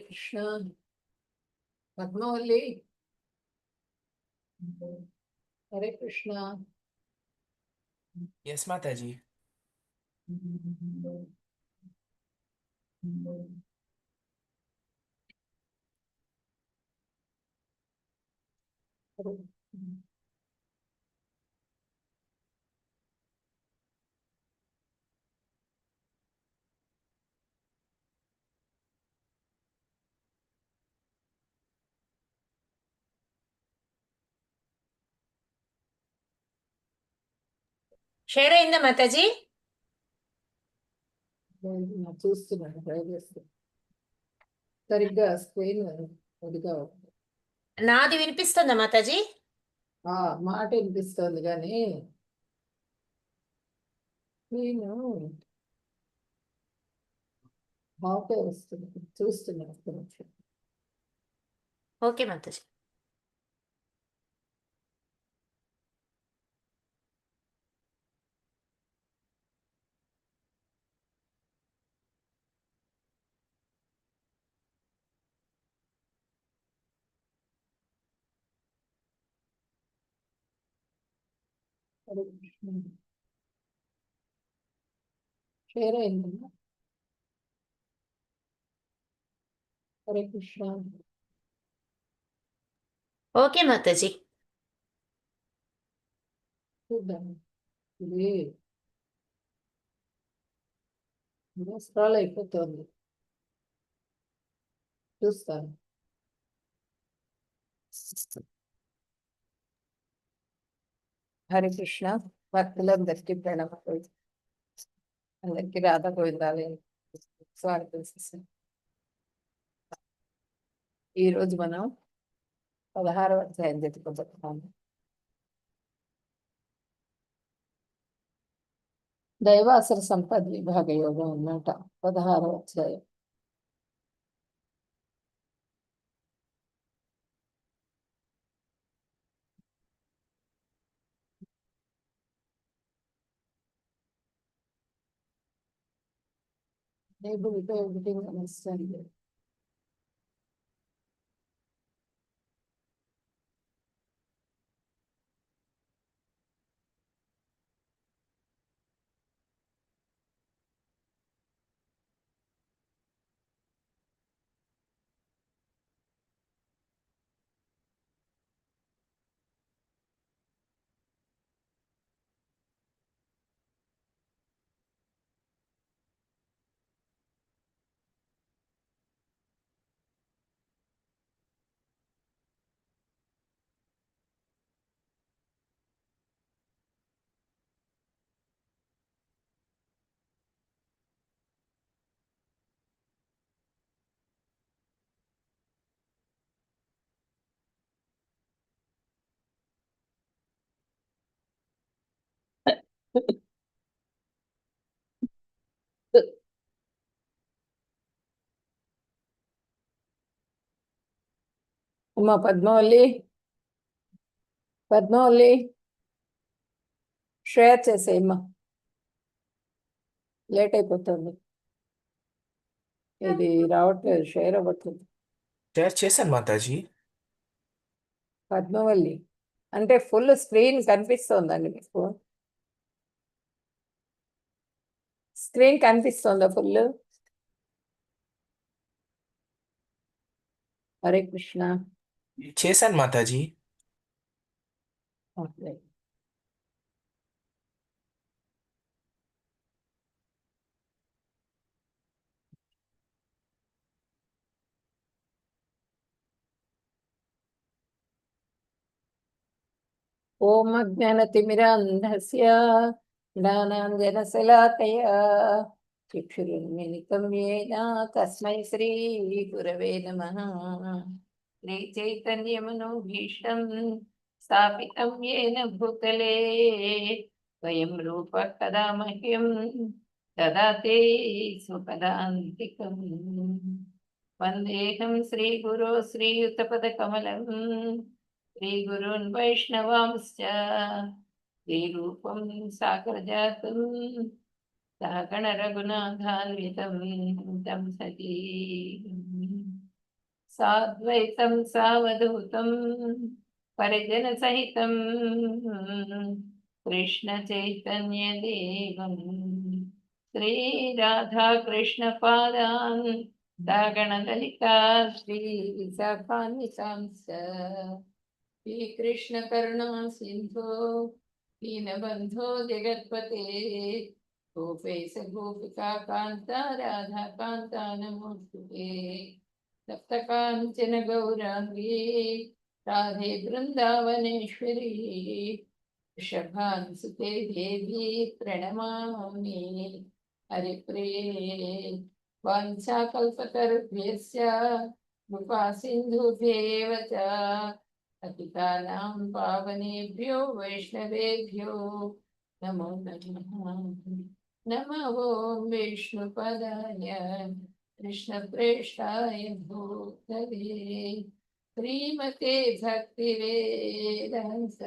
Krishna పద్మవల్లి Hare Krishna. Yes माता जी। Share అయిందా మాతాజీ? చూస్తున్నాను, ట్రై చేస్తాను. సరిగ్గా స్క్రీన్ అదిగా నాది వినిపిస్తుందా మాతాజీ? మాట వినిపిస్తుంది కానీ నేను హాఫే వస్తుంది. చూస్తున్నాను. ఓకే మాతాజీ. హరే కృష్ణ. షేర్ అయిందమ్మా. హరే కృష్ణ. ఓకే మాతాజీ. చూద్దాం. ఇది స్క్రాల్ అయిపోతుంది. చూస్తాను. హరే కృష్ణ. భక్తులందరికీ ప్రణామాలు. అందరికీ రాధా గోవిందాలు స్వాగతం. ఈరోజు మనం 16వ అధ్యాయం చెప్పుకోబోతున్నాము. దైవాసుర సంపద్ విభాగ యోగం అన్నమాట 16వ అధ్యాయం. able to everything understand. అమ్మా పద్మవల్లి షేర్ చేసేయమ్మా, లేట్ అయిపోతుంది. ఇది రావట్లేదు, షేర్ అవ్వట్లేదు. షేర్ చేశాను మాతాజీ. పద్మవల్లి అంటే ఫుల్ స్క్రీన్ కనిపిస్తోందండి మీకు? స్క్రీన్ కనిపిస్తోందా ఫుల్? హరే కృష్ణ. చేశాను మాతాజీ. ఓకే. ఓం అజ్ఞానతిమిరాంధస్య జ్ఞానాంజనశలాకయా చక్షురున్మిలితం యేన తస్మై శ్రీ గురవే నమః. శ్రీచైతన్యమనోభీష్టం స్థాపితం యేన భూతలే స్వయం రూపః కదా మహ్యం దదాతి స్వపదాంతికం. వందేహం శ్రీగురో శ్రీయుతపదకమలం శ్రీగురున్ వైష్ణవాంశ్చ శ్రీరూపం సాగరజాతం సహగణ రఘునాథాన్వితం తం సజీవం సాద్వైతం సావధూతం పరిజన సహితం కృష్ణ చైతన్య దేవం శ్రీ రాధా కృష్ణ పాదాన్ దాగణలలితా శ్రీ విశాఖాన్వితాంశ శ్రీ కృష్ణ కరుణా సింధో దీనబంధో జగత్పతే గోపేశ గోపికా కాంత రాధా కాంత నమోస్తుతే సప్త కాంచన గౌరాంగీ రాధే బృందావనేశ్వరీ వృషభానుసుతే దేవి ప్రణమామి హరిప్రియ వాంఛాకల్పతరుభ్యశ్చ కృపా సింధుభ్యేవ చ పతితానాం పావనేభ్యో వైష్ణవేభ్యో నమో నమః నమో ఓం విష్ణుపదాయ కృష్ణప్రేష్ఠాయ భూతలే శ్రీమతే భక్తివేదాంత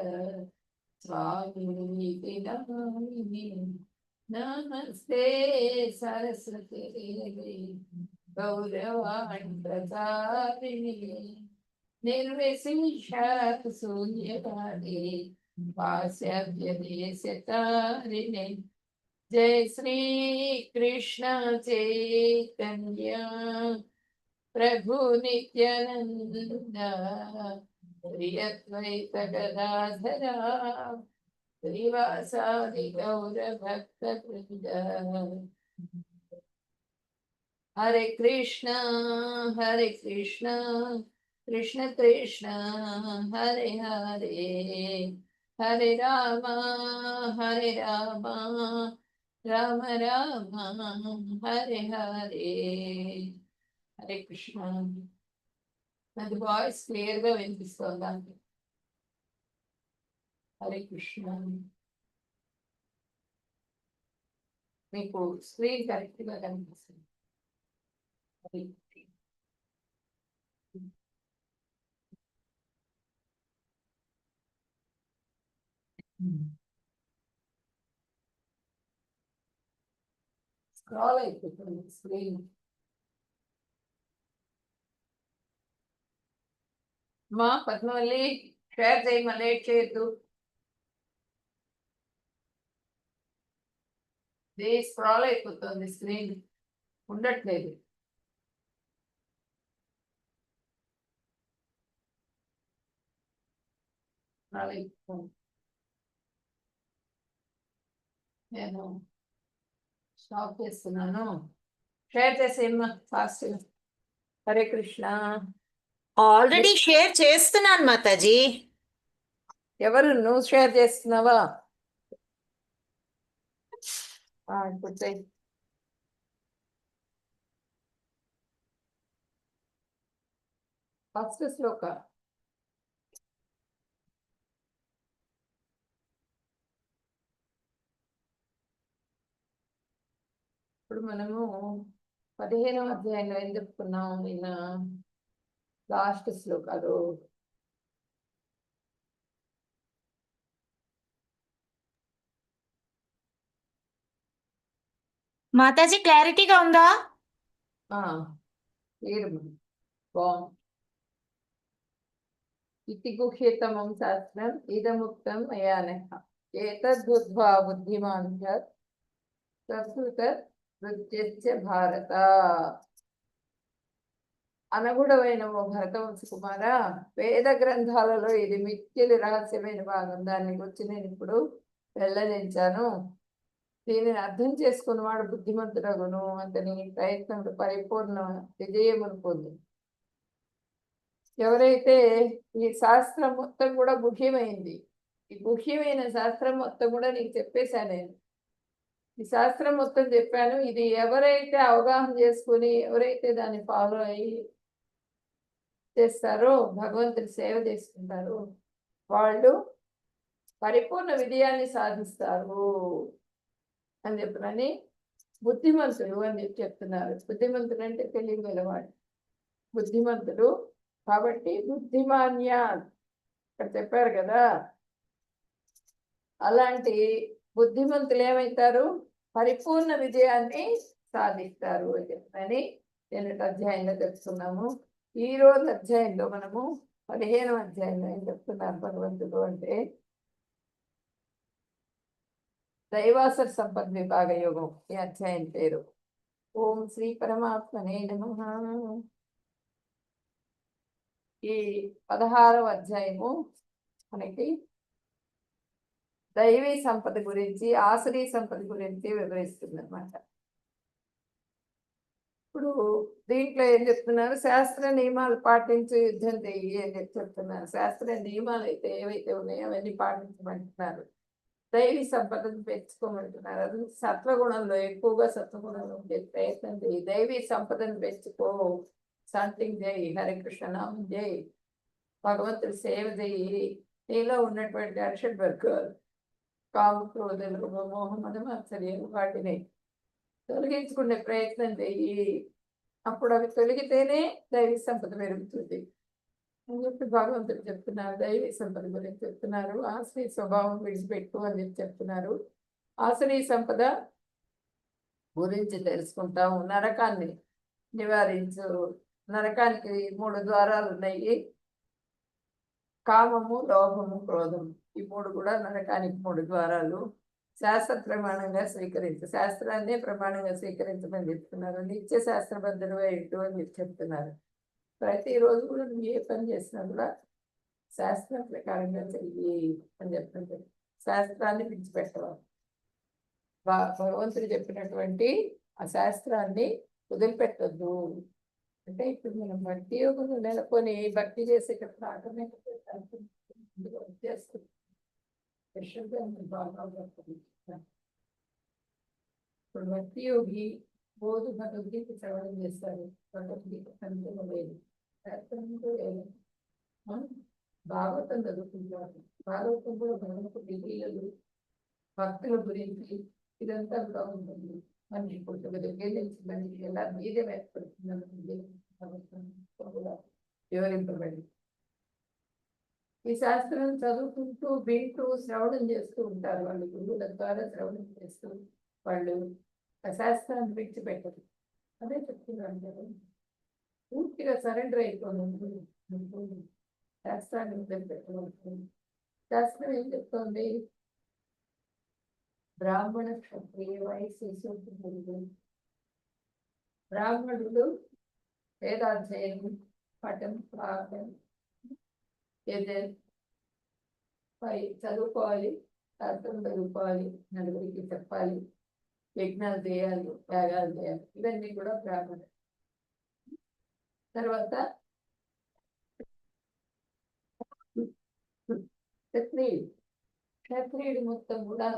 స్వామినితి నమామి నమస్తే సరస్వతి గౌరవాణి ప్రచారిణి నిర్విశేష శూన్యవాది వాస్యవ్యదేశతారిణి జయ శ్రీ కృష్ణ చైతన్య ప్రభు నిత్యానంద శ్రీ అద్వైత గదాధర శ్రీవాసాది గౌర భక్త వృంద హరే కృష్ణ కృష్ణ కృష్ణ హరే హరే హరే రామ రామ రామ హరే హరే హరే కృష్ణ. నాది వాయిస్ క్లియర్ గా వినిపిస్తుందా? హరే కృష్ణ. మీకు స్క్రీన్ కరెక్ట్ గా కనిపిస్తుంది. హరే స్క్రాల్ అయిపోతుంది స్క్రీన్. మా పద్మవల్లి షేర్ చేయమా, లేట్ చేయొద్దు. స్క్రాల్ అయిపోతుంది స్క్రీన్, ఉండట్లేదు. నేను స్టాప్ చేస్తున్నాను. షేర్ చేసేమ్మా fast. Hare Krishna. Already share చేస్తున్నాను మాతాజీ. ఎవరు? నువ్వు షేర్ చేస్తున్నావా? ఇప్పుడు చెయ్యి. ఫస్ట్ శ్లోక. ఇప్పుడు మనము 15వ అధ్యాయంలో ఏం చెప్పుకున్నాం? నిన్న లాస్ట్ శ్లోకాలు. మాతాజీ క్లారిటీగా ఉందా? బాగుంది. ఇతి గుహ్యతమం శాస్త్రం ఇదముక్తం మయానః ఏతద్బుద్ధ్వా బుద్ధిమాన్ సంస్కృత నృత్యస్య భారత. అనగుడమైన ఓ భరతవంశ కుమార, వేద గ్రంథాలలో ఇది మిక్కిలి రహస్యమైన భాగం. దాన్ని గురించి నేను ఇప్పుడు వెల్లడించాను. దీనిని అర్థం చేసుకున్నవాడు బుద్ధిమంతుడగును. అతని ప్రయత్నములు పరిపూర్ణ విజయమును పొందు. ఎవరైతే ఈ శాస్త్రం మొత్తం కూడా గుహ్యమైంది, ఈ గుహ్యమైన శాస్త్రం మొత్తం కూడా నీకు చెప్పేశాను. నేను ఈ శాస్త్రం మొత్తం చెప్పాను. ఇది ఎవరైతే అవగాహన చేసుకుని, ఎవరైతే దాన్ని ఫాలో అయ్యి చేస్తారో, భగవంతుడి సేవ చేసుకుంటారో, వాళ్ళు పరిపూర్ణ విజయాన్ని సాధిస్తారు అని చెప్పని బుద్ధిమంతులు అని చెప్తున్నారు. బుద్ధిమంతులు అంటే తెలియగలవాడు, బుద్ధిమంతులు. కాబట్టి బుద్ధిమాన్య ఇక్కడ చెప్పారు కదా. అలాంటి బుద్ధిమంతులు ఏమవుతారు? పరిపూర్ణ విజయాన్ని సాధిస్తారు అని చెప్పని 8వ అధ్యాయంలో తెలుసుకున్నాము. ఈ రోజు అధ్యాయంలో మనము 15వ అధ్యాయంలో ఏం చెప్తున్నారు భగవంతుడు అంటే దైవాసర సంపద్ విభాగ యోగం ఈ అధ్యాయం పేరు. ఓం శ్రీ పరమాత్మనే నమః. ఈ 16వ అధ్యాయము మనకి దైవీ సంపద గురించి ఆసురీ సంపద గురించి వివరిస్తుంది అనమాట. ఇప్పుడు దీంట్లో ఏం చెప్తున్నారు, శాస్త్ర నియమాలు పాటించి యుద్ధం చెయ్యి అని చెప్తున్నారు. శాస్త్ర నియమాలు అయితే ఏవైతే ఉన్నాయో అవన్నీ పాటించమంటున్నారు. దైవీ సంపదను పెంచుకోమంటున్నారు. అది సత్వగుణంలో ఎక్కువగా సత్వగుణంలో ఉండే ప్రయత్నం చేయి. దైవీ సంపదను పెంచుకో, సంథింగ్ చేయి, హరికృష్ణ నామం చేయి, భగవంతుడి సేవ చేయి. నీలో ఉన్నటువంటి అరిషడ్ వర్గాలు కాము క్రోధలు మోహం మదమాత్సర్యాలు వాటిని తొలగించుకునే ప్రయత్నం చెయ్యి. అప్పుడు అవి తొలగితేనే దైవీ సంపద పెరుగుతుంది అని చెప్పి భగవంతుడు చెప్తున్నారు. దైవీ సంపద గురించి చెప్తున్నారు. ఆశ్రీ స్వభావం విడిచిపెట్టు అని చెప్పి చెప్తున్నారు. ఆశ్రీ సంపద గురించి తెలుసుకుంటాము. నరకాన్ని నివారించు. నరకానికి 3 ద్వారాలు ఉన్నాయి. కామము, లోభము, క్రోధము. ఈ 3 కూడా నరకానికి 3 ద్వారాలు. శాస్త్ర ప్రమాణంగా స్వీకరించు. శాస్త్రాన్నే ప్రమాణంగా స్వీకరించమని చెప్తున్నారు. నిత్య శాస్త్రబద్ధుడు ఇటు అని చెప్తున్నారు. ప్రతిరోజు కూడా నువ్వు ఏ పని చేసినా కూడా శాస్త్రం ప్రకారంగా చెయ్యి అని చెప్తుంటారు. శాస్త్రాన్ని విడిచిపెట్టవాలి. భగవంతుడు చెప్పినటువంటి ఆ శాస్త్రాన్ని వదిలిపెట్టద్దు. అంటే ఇప్పుడు మనం భక్తి యోగంలో నెలకొని భక్తి చేసేటప్పుడు ఆటోమేటిక్గా వచ్చేస్తుంది. ఇప్పుడు భక్తి యోగి రోజు భగవద్గీత శ్రవణం చేస్తారు. భగవద్గీత కంటే లేదు, భాగవతం చదువుకుంటారు. భాగవతంలో భగవంతుడి లీలలు, భక్తుల గురించి ఇదంతా కూడా ఉంటుంది. మనిషి పుట్టుక దగ్గర నుంచి మనిషి ఎలా బీజం ఏర్పడుతుందని కూడా వివరింపబడి ఈ శాస్త్రం చదువుకుంటూ వింటూ శ్రవణం చేస్తూ ఉంటారు. వాళ్ళు గురువుల ద్వారా శ్రవణం చేస్తూ వాళ్ళు ఆ శాస్త్రాన్ని విడిచిపెట్టరు. అదే చెప్తున్నారు. పూర్తిగా సరెండర్ అయిపోయింది. శాస్త్రాన్ని వదిలిపెట్టవచ్చు. శాస్త్రం ఏం చెప్తోంది? బ్రాహ్మణ క్షత్రియ వైశ్య బ్రాహ్మణులు వేదాధ్యయనం పఠం పాఠం చదువుకోవాలి, శాస్త్రం చదువుకోవాలి, నలుగురికి చెప్పాలి, యజ్ఞాలు చేయాలి, త్యాగాలు చేయాలి. ఇవన్నీ కూడా బ్రాహ్మణ. తర్వాత క్షత్రియుడు మొత్తం కూడా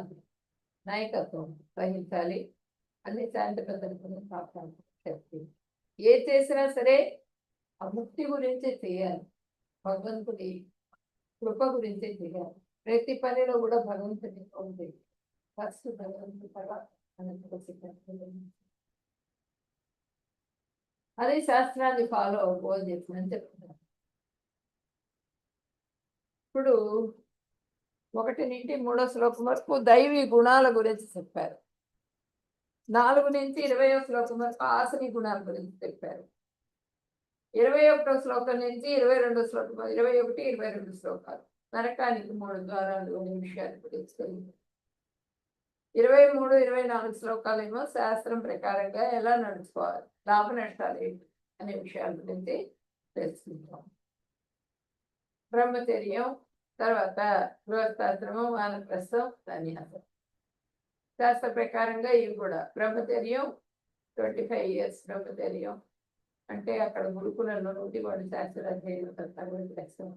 నాయకత్వం వహించాలి. అన్ని శాంతి భద్రతను కాపాడాలి. క్షత్రియుడు ఏ చేసినా సరే ఆ ముక్తి గురించే చేయాలి, భగవంతుడి కృప గురించే చేయాలి. ప్రతి పనిలో కూడా భగవంతుడి ఉంది. ఫస్ట్ భగవంతుడి తర్వాత అదే శాస్త్రాన్ని ఫాలో అవ్వాలి చెప్పమని చెప్తున్నారు. ఇప్పుడు 1 నుంచి 3వ శ్లోకం వరకు దైవీ గుణాల గురించి చెప్పారు. 4 నుంచి 20వ శ్లోకం వరకు ఆసురీ గుణాల గురించి చెప్పారు. 21వ శ్లోకం నుంచి 22వ శ్లోకం 21, 22 శ్లోకాలు నరకానికి 3 ద్వారాలు అనే విషయాన్ని గురించి తెలియదు. 23, 24 శ్లోకాలేమో శాస్త్రం ప్రకారంగా ఎలా నడుచుకోవాలి, లాభ నష్టాలు ఏంటి అనే విషయాల గురించి తెలుసుకుంటాం. బ్రహ్మచర్యం, తర్వాత గృహస్థాశ్రమం, వానప్రస్థం, సన్యాసం. శాస్త్ర ప్రకారంగా ఇవి కూడా బ్రహ్మచర్యం 25 years బ్రహ్మచర్యం అంటే అక్కడ గురుకులంలో 101 శాస్త్రాధ్యయనం చేస్తాం.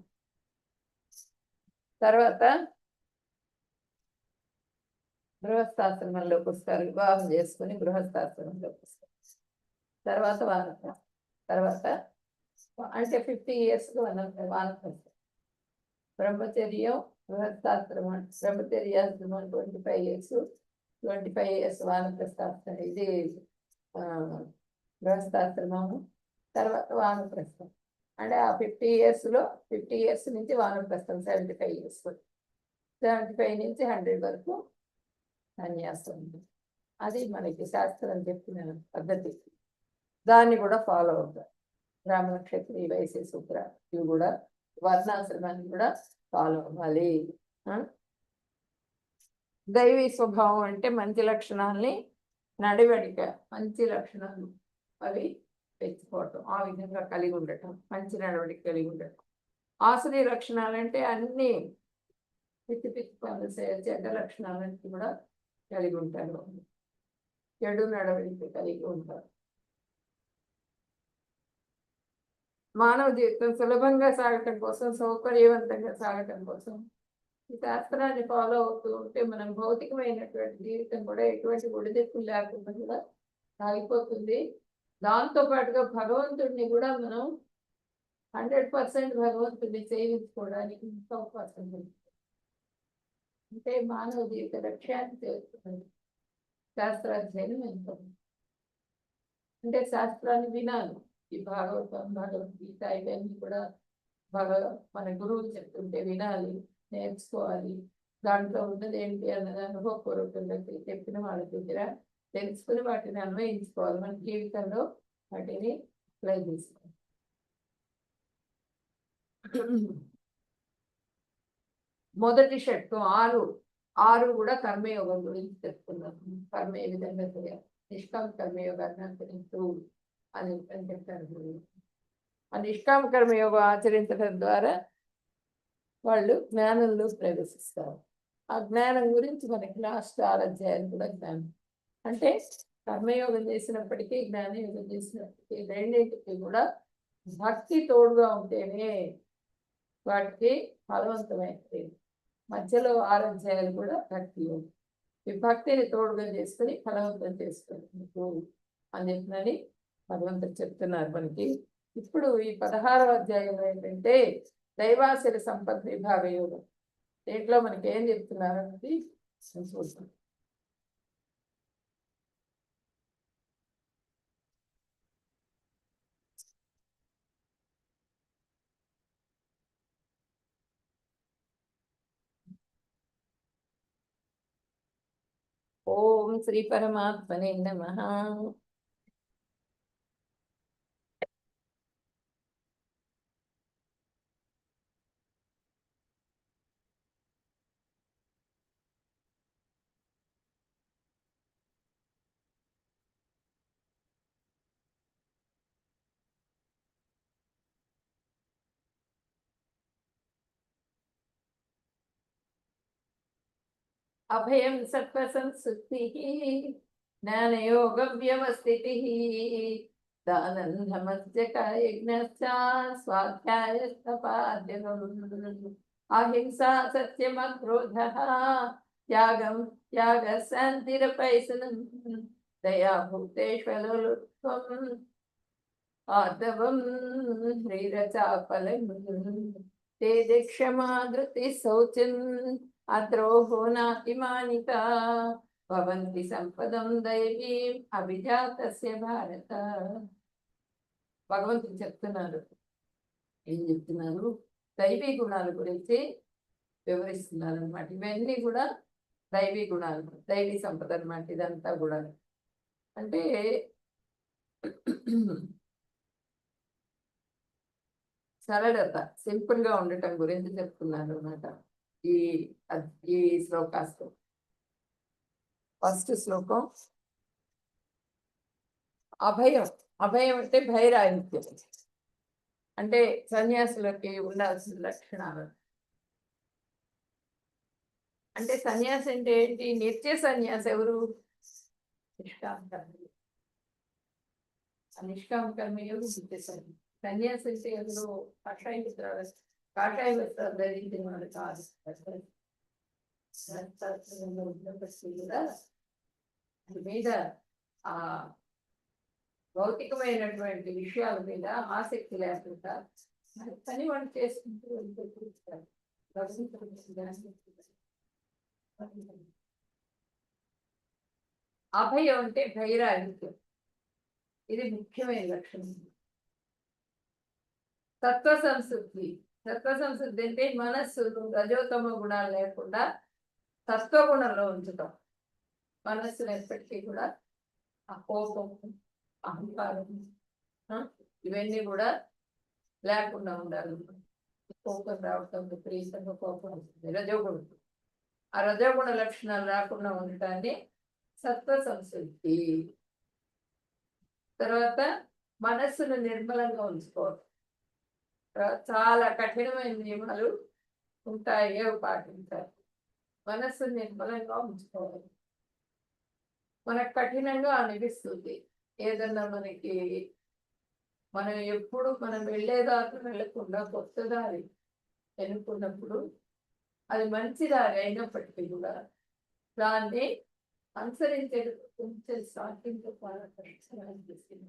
తర్వాత గృహస్థాశ్రమంలోకి వస్తారు, వివాహం చేసుకుని గృహస్థాశ్రమంలోకి వస్తారు. తర్వాత వానప్రస్థం, తర్వాత అంటే 50 years వానప్రస్థం. బ్రహ్మచర్యం, గృహస్థాశ్రమం, బ్రహ్మచర్యాశ్రమం 25 years, 25 years వానప్రస్థాశ్రమం. ఇది గృహస్థాశ్రమము. తర్వాత వానప్రస్థం అంటే ఆ 50 years నుంచి వానప్రస్థం 75 years, 75 నుంచి 100 వరకు సన్యాసం. అది మనకి శాస్త్రం చెప్పిన పద్ధతి. దాన్ని కూడా ఫాలో అవుతారు. బ్రాహ్మణ క్షత్రియ వైశ్య శూద్ర ఇవి కూడా వర్ణాశ్రమాన్ని కూడా ఫాలో అవ్వాలి. దైవీ స్వభావం అంటే మంచి లక్షణాలని నడివడిక మంచి లక్షణాలు అవి పెంచుకోవటం, ఆ విధంగా కలిగి ఉండటం, మంచి నడవడిక కలిగి ఉండటం. ఆసురీ లక్షణాలంటే అన్ని పిచ్చి పిచ్చి పనులు చెడ్డ లక్షణాలన్నీ కూడా కలిగి ఉంటారు, చెడు నడవడిక కలిగి ఉంటారు. మానవ జీవితం సులభంగా సాగటం కోసం, సౌకర్యవంతంగా సాగటం కోసం ఈ శాస్త్రాన్ని ఫాలో అవుతూ ఉంటే మనం భౌతికమైనటువంటి జీవితం కూడా ఎటువంటి ఒడిదెక్కులు లేకుండా కూడా సాగిపోతుంది. దాంతో పాటుగా భగవంతుడిని కూడా మనం 100% భగవంతుడిని సేవించుకోవడానికి ఇంకా అవకాశం ఉంది. అంటే మానవ జీవిత లక్ష్యాన్ని చేరుకున్నది శాస్త్రాధ్యయనం ఎంత అంటే శాస్త్రాన్ని వినాలి. ఈ భాగవతం, భగవద్గీత ఇవన్నీ కూడా మన గురువులు చెప్తుంటే వినాలి, నేర్చుకోవాలి. దాంట్లో ఉన్నది ఏంటి అన్నది అనుభవపూర్వకంగా చెప్పిన వాళ్ళ దగ్గర తెలుసుకుని వాటిని అన్వయించుకోవాలి, మన జీవితంలో వాటిని అప్లై చేసుకోవాలి. మొదటి షట్కం 6 కూడా కర్మయోగం గురించి చెప్తున్నాం. కర్మ ఏ విధంగా చేయాలి, నిష్కామ కర్మయోగాన్ని అనుసరిస్తూ అని చెప్తారు. ఆ నిష్కామ కర్మయోగం ఆచరించడం ద్వారా వాళ్ళు జ్ఞానంలో ప్రవేశిస్తారు. ఆ జ్ఞానం గురించి మనకి లాస్ట్ 6 అధ్యాయాలు కూడా జ్ఞానం అంటే కర్మయోగం చేసినప్పటికీ జ్ఞానయోగం చేసినప్పటికీ రెండింటికి కూడా భక్తి తోడుగా ఉంటేనే వాటికి ఫలవంతమైనది. మధ్యలో 6 అధ్యాయాలు కూడా భక్తి యోగం, ఈ భక్తిని తోడుగా చేసుకుని ఫలవంతం చేసుకుంటూ అని చెప్పినని భగవంతుడు చెప్తున్నారు మనకి. ఇప్పుడు ఈ 16వ అధ్యాయంలో ఏంటంటే దైవాసుర సంపద విభాగ యోగం. దీంట్లో మనకి ఏం చెప్తున్నారు అనేది చూస్తాం. ఓం శ్రీ పరమాత్మనే నమః. అభయం సత్వసంసుప్తి జ్ఞానయోగ వ్యవస్థితి స్వాధ్యాయస్తపాద్యం అహింసా సత్యమక్రోధ త్యాగం త్యాగ శాంతిరపైసనం దయా భూతేశ్వరం ఆర్దవం హ్రీరచాపలం తేజ క్షమా ధృతి శౌచం అద్రోహో నాతిమానిత భవంతి సంపదం దైవీం అభిజాతస్య భారత. భగవంతుడు చెప్తున్నారు, ఏం చెప్తున్నారు, దైవీ గుణాల గురించి వివరిస్తున్నారు అనమాట. ఇవన్నీ కూడా దైవీ గుణాలు, దైవీ సంపద అనమాట. ఇదంతా కూడా అంటే సరళత, సింపుల్ గా ఉండటం గురించి చెప్తున్నారు అనమాట ఈ శ్లోకాస్తో. ఫస్ట్ శ్లోకం అభయం. అభయం అంటే భైరాహిత్యం, అంటే సన్యాసులకి ఉండాల్సిన లక్షణాలు. అంటే సన్యాసి అంటే ఏంటి, నిత్య సన్యాసి ఎవరు, నిష్కామ కర్మ. నిష్కామ కర్మయోగి నిత్య సన్యాసి. సన్యాసి అంటే ఎవరు, కాషాయ వస్త్రాలు ధరించిన వాడు కాదు. కూడా అది మీద ఆ భౌతికమైనటువంటి విషయాల మీద ఆసక్తి లేకుండా పని వాళ్ళు చేసుకుంటూ వెళ్తారు. అభయం అంటే భైరాహిత్యం, ఇది ముఖ్యమైన లక్షణం. తత్వ సంశుద్ధి. తత్వ సంశుద్ధి అంటే మనస్సు రజోతమ గుణాలు లేకుండా సత్వగుణంలో ఉంచుతాం. మనస్సును ఎప్పటికీ కూడా ఆ కోపం, అహంకారం, ఇవన్నీ కూడా లేకుండా ఉండాలి. కోపం రావటం, విపరీతంగా కోపం వస్తుంది, రజోగుణం. ఆ రజోగుణ లక్షణాలు రాకుండా ఉండటాన్ని సత్వ సంశుద్ధి. తర్వాత మనస్సును నిర్మలంగా ఉంచుకోవడం. చాలా కఠినమైన నియమాలు ఉంటాయి, అవి పాటించాలి. మనస్సును నిర్మలంగా ఉంచుకోవాలి. మనకు కఠినంగా అనిపిస్తుంది ఏదన్నా మనకి, మనం ఎప్పుడు మనం వెళ్ళేదాకా వెళ్ళకుండా కొత్త దారి ఎన్నుకున్నప్పుడు అది మంచి దారి అయినప్పటికీ కూడా దాన్ని అనుసరించే కొంచెం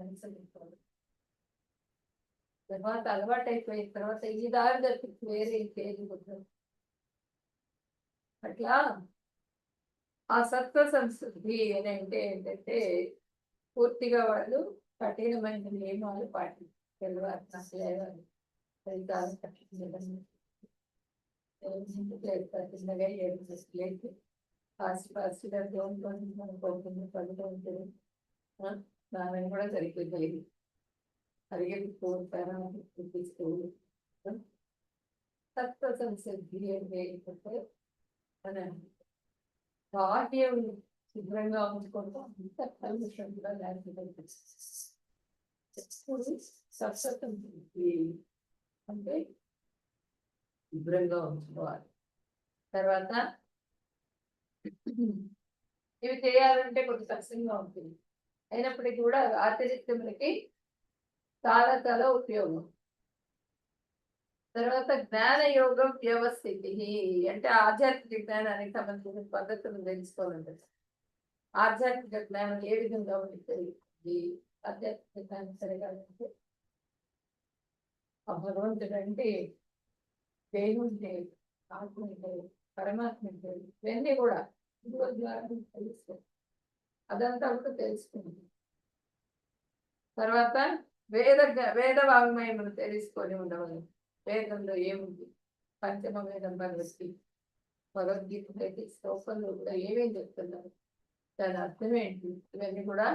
అనుసరించాలి. తర్వాత అలవాటు అయిపోయిన తర్వాత ఈ దారి తప్పించి వేరే ఇంకేది ఉండదు. అట్లా ఆ సత్వ సంస్కృతి అని అంటే ఏంటంటే పూర్తిగా వాళ్ళు కఠినమైన నియమాలు పాటించాలి. చిన్నగా ఏడు లేదు ఫాస్ట్గా పడుతూ ఉంటుంది. స్నానం కూడా సరిపోతుంది, పరిగెత్తుకోవచ్చు. సత్వ సంసిద్ధి అంటే ఏంటంటే మన బాహ్యం శుభ్రంగా ఉంచుకోవడం, అంత కల్మషం కూడా లేకుండా ఎప్పుడు సత్వ సంసిద్ధి అంటే శుభ్రంగా ఉంచుకోవాలి. తర్వాత ఇవి చేయాలంటే కొంచెం కష్టంగా ఉంటుంది, అయినప్పటికీ కూడా ఆచరిస్తే మనకి చాలా చాలా ఉపయోగం. తర్వాత జ్ఞాన యోగం వ్యవస్థితి అంటే ఆధ్యాత్మిక జ్ఞానానికి సంబంధించిన పద్ధతులను తెలుసుకోవాలంటే ఆధ్యాత్మిక జ్ఞానం ఏ విధంగా ఉంటుంది. ఆధ్యాత్మిక జ్ఞానం సరిగాలంటే ఆ భగవంతుడు అంటే దేవుడి ఆత్మ పరమాత్మ ఇవన్నీ కూడా తెలుసుకో, అదంతా కూడా తెలుసుకుంది. తర్వాత వేద వాంగ్మయమును తెలుసుకొని ఉండవాలి. వేదంలో ఏముంది, పంచమ వేదం భగవద్గీత అయితే శ్లోకంలో కూడా ఏమేం చెప్తున్నారు, దాని అర్థం ఏంటి, ఇవన్నీ కూడా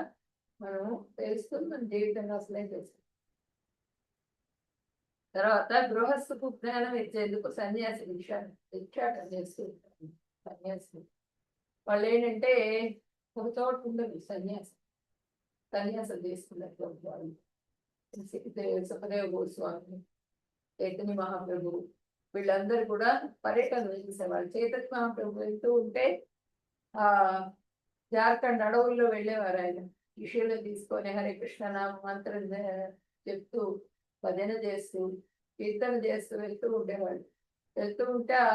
మనం తెలుసుకుని మన జీవితంలో అసలే తెలుసు. తర్వాత గృహస్థకు జ్ఞానం ఇచ్చేందుకు సన్యాసి భిక్షాటం చేస్తూ ఉంటారు. సన్యాసి వాళ్ళు ఏంటంటే ఒక చోట ఉండదు, సన్యాసం చేసుకున్నటువంటి వాళ్ళు. సుఖదేవ గోస్వామి, చైతన్య మహాప్రభు వీళ్ళందరూ కూడా పర్యటనలు చేసేవాళ్ళు. చైతన్య మహాప్రభు వెళ్తూ ఉంటే ఆ జార్ఖండ్ అడవుల్లో వెళ్ళేవారు. ఆయన శిష్యులు తీసుకొని హరే కృష్ణ నామ మంత్రం చెప్తూ భజన చేస్తూ కీర్తన చేస్తూ వెళ్తూ ఉండేవాళ్ళు. వెళ్తూ ఉంటే ఆ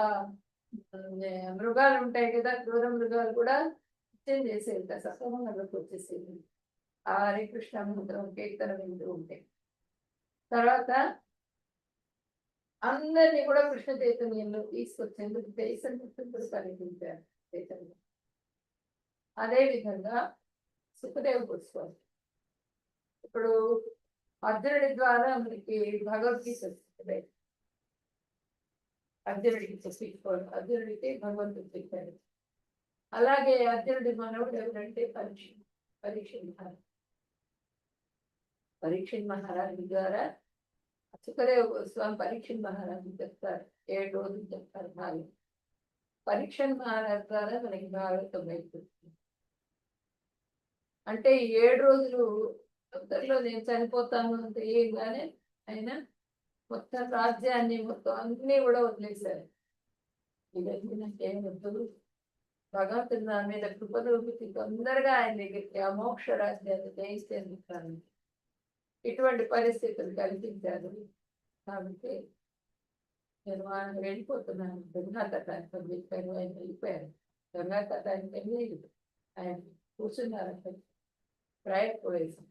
మృగాలు ఉంటాయి కదా, క్రూర మృగాలు కూడా నిత్యం చేసేది, సత్సంగంలోకి వచ్చేసేది ఆ హరే కృష్ణ మంత్రం కీర్తన వింటూ ఉంటే. తర్వాత అందరినీ కూడా కృష్ణ చైతన్యంలో తీసుకొచ్చేందుకు దేశంతుడు కనిపించారు చైతన్యం. అదేవిధంగా సుఖదేవ గోస్వామి ఇప్పుడు అర్జునుడి ద్వారా మనకి భగవద్గీత వస్తుంది. అర్జునుడికి చెప్పించుకోవడం, అర్జునుడికి భగవంతుడు చెప్పాడు. అలాగే అర్జునుడి మనవుడు ఎవరంటే పరీక్ష మహారాజు ద్వారా సుఖదేవ గోస్వామి పరీక్ష మహారాజు చెప్తారు. 7 రోజులు చెప్తారు భాగం. పరీక్ష మహారాజు ద్వారా మనకి భాగవతం అయిపోతుంది. అంటే 7 రోజులు తొందరలో నేను చనిపోతాను అంత ఏంగానే ఆయన మొత్తం రాజ్యాన్ని మొత్తం అన్ని కూడా వదిలేశారు. ఇవన్నీ నాకేం వద్దు, భగవంతుడు నా మీద కృప చూపించి తొందరగా ఆయన దగ్గరికి ఆ మోక్ష రాజ్యాన్ని జయిస్తేందుకు ఇటువంటి పరిస్థితులు కల్పించారు. కాబట్టి నేను ఆయన వెళ్ళిపోతున్నాను. గంగా తటానికి చెప్పారు, ఆయన వెళ్ళిపోయారు. గంగా తటానికి వెళ్ళి ఆయన కూర్చున్నారు. అక్కడ ప్రయత్నం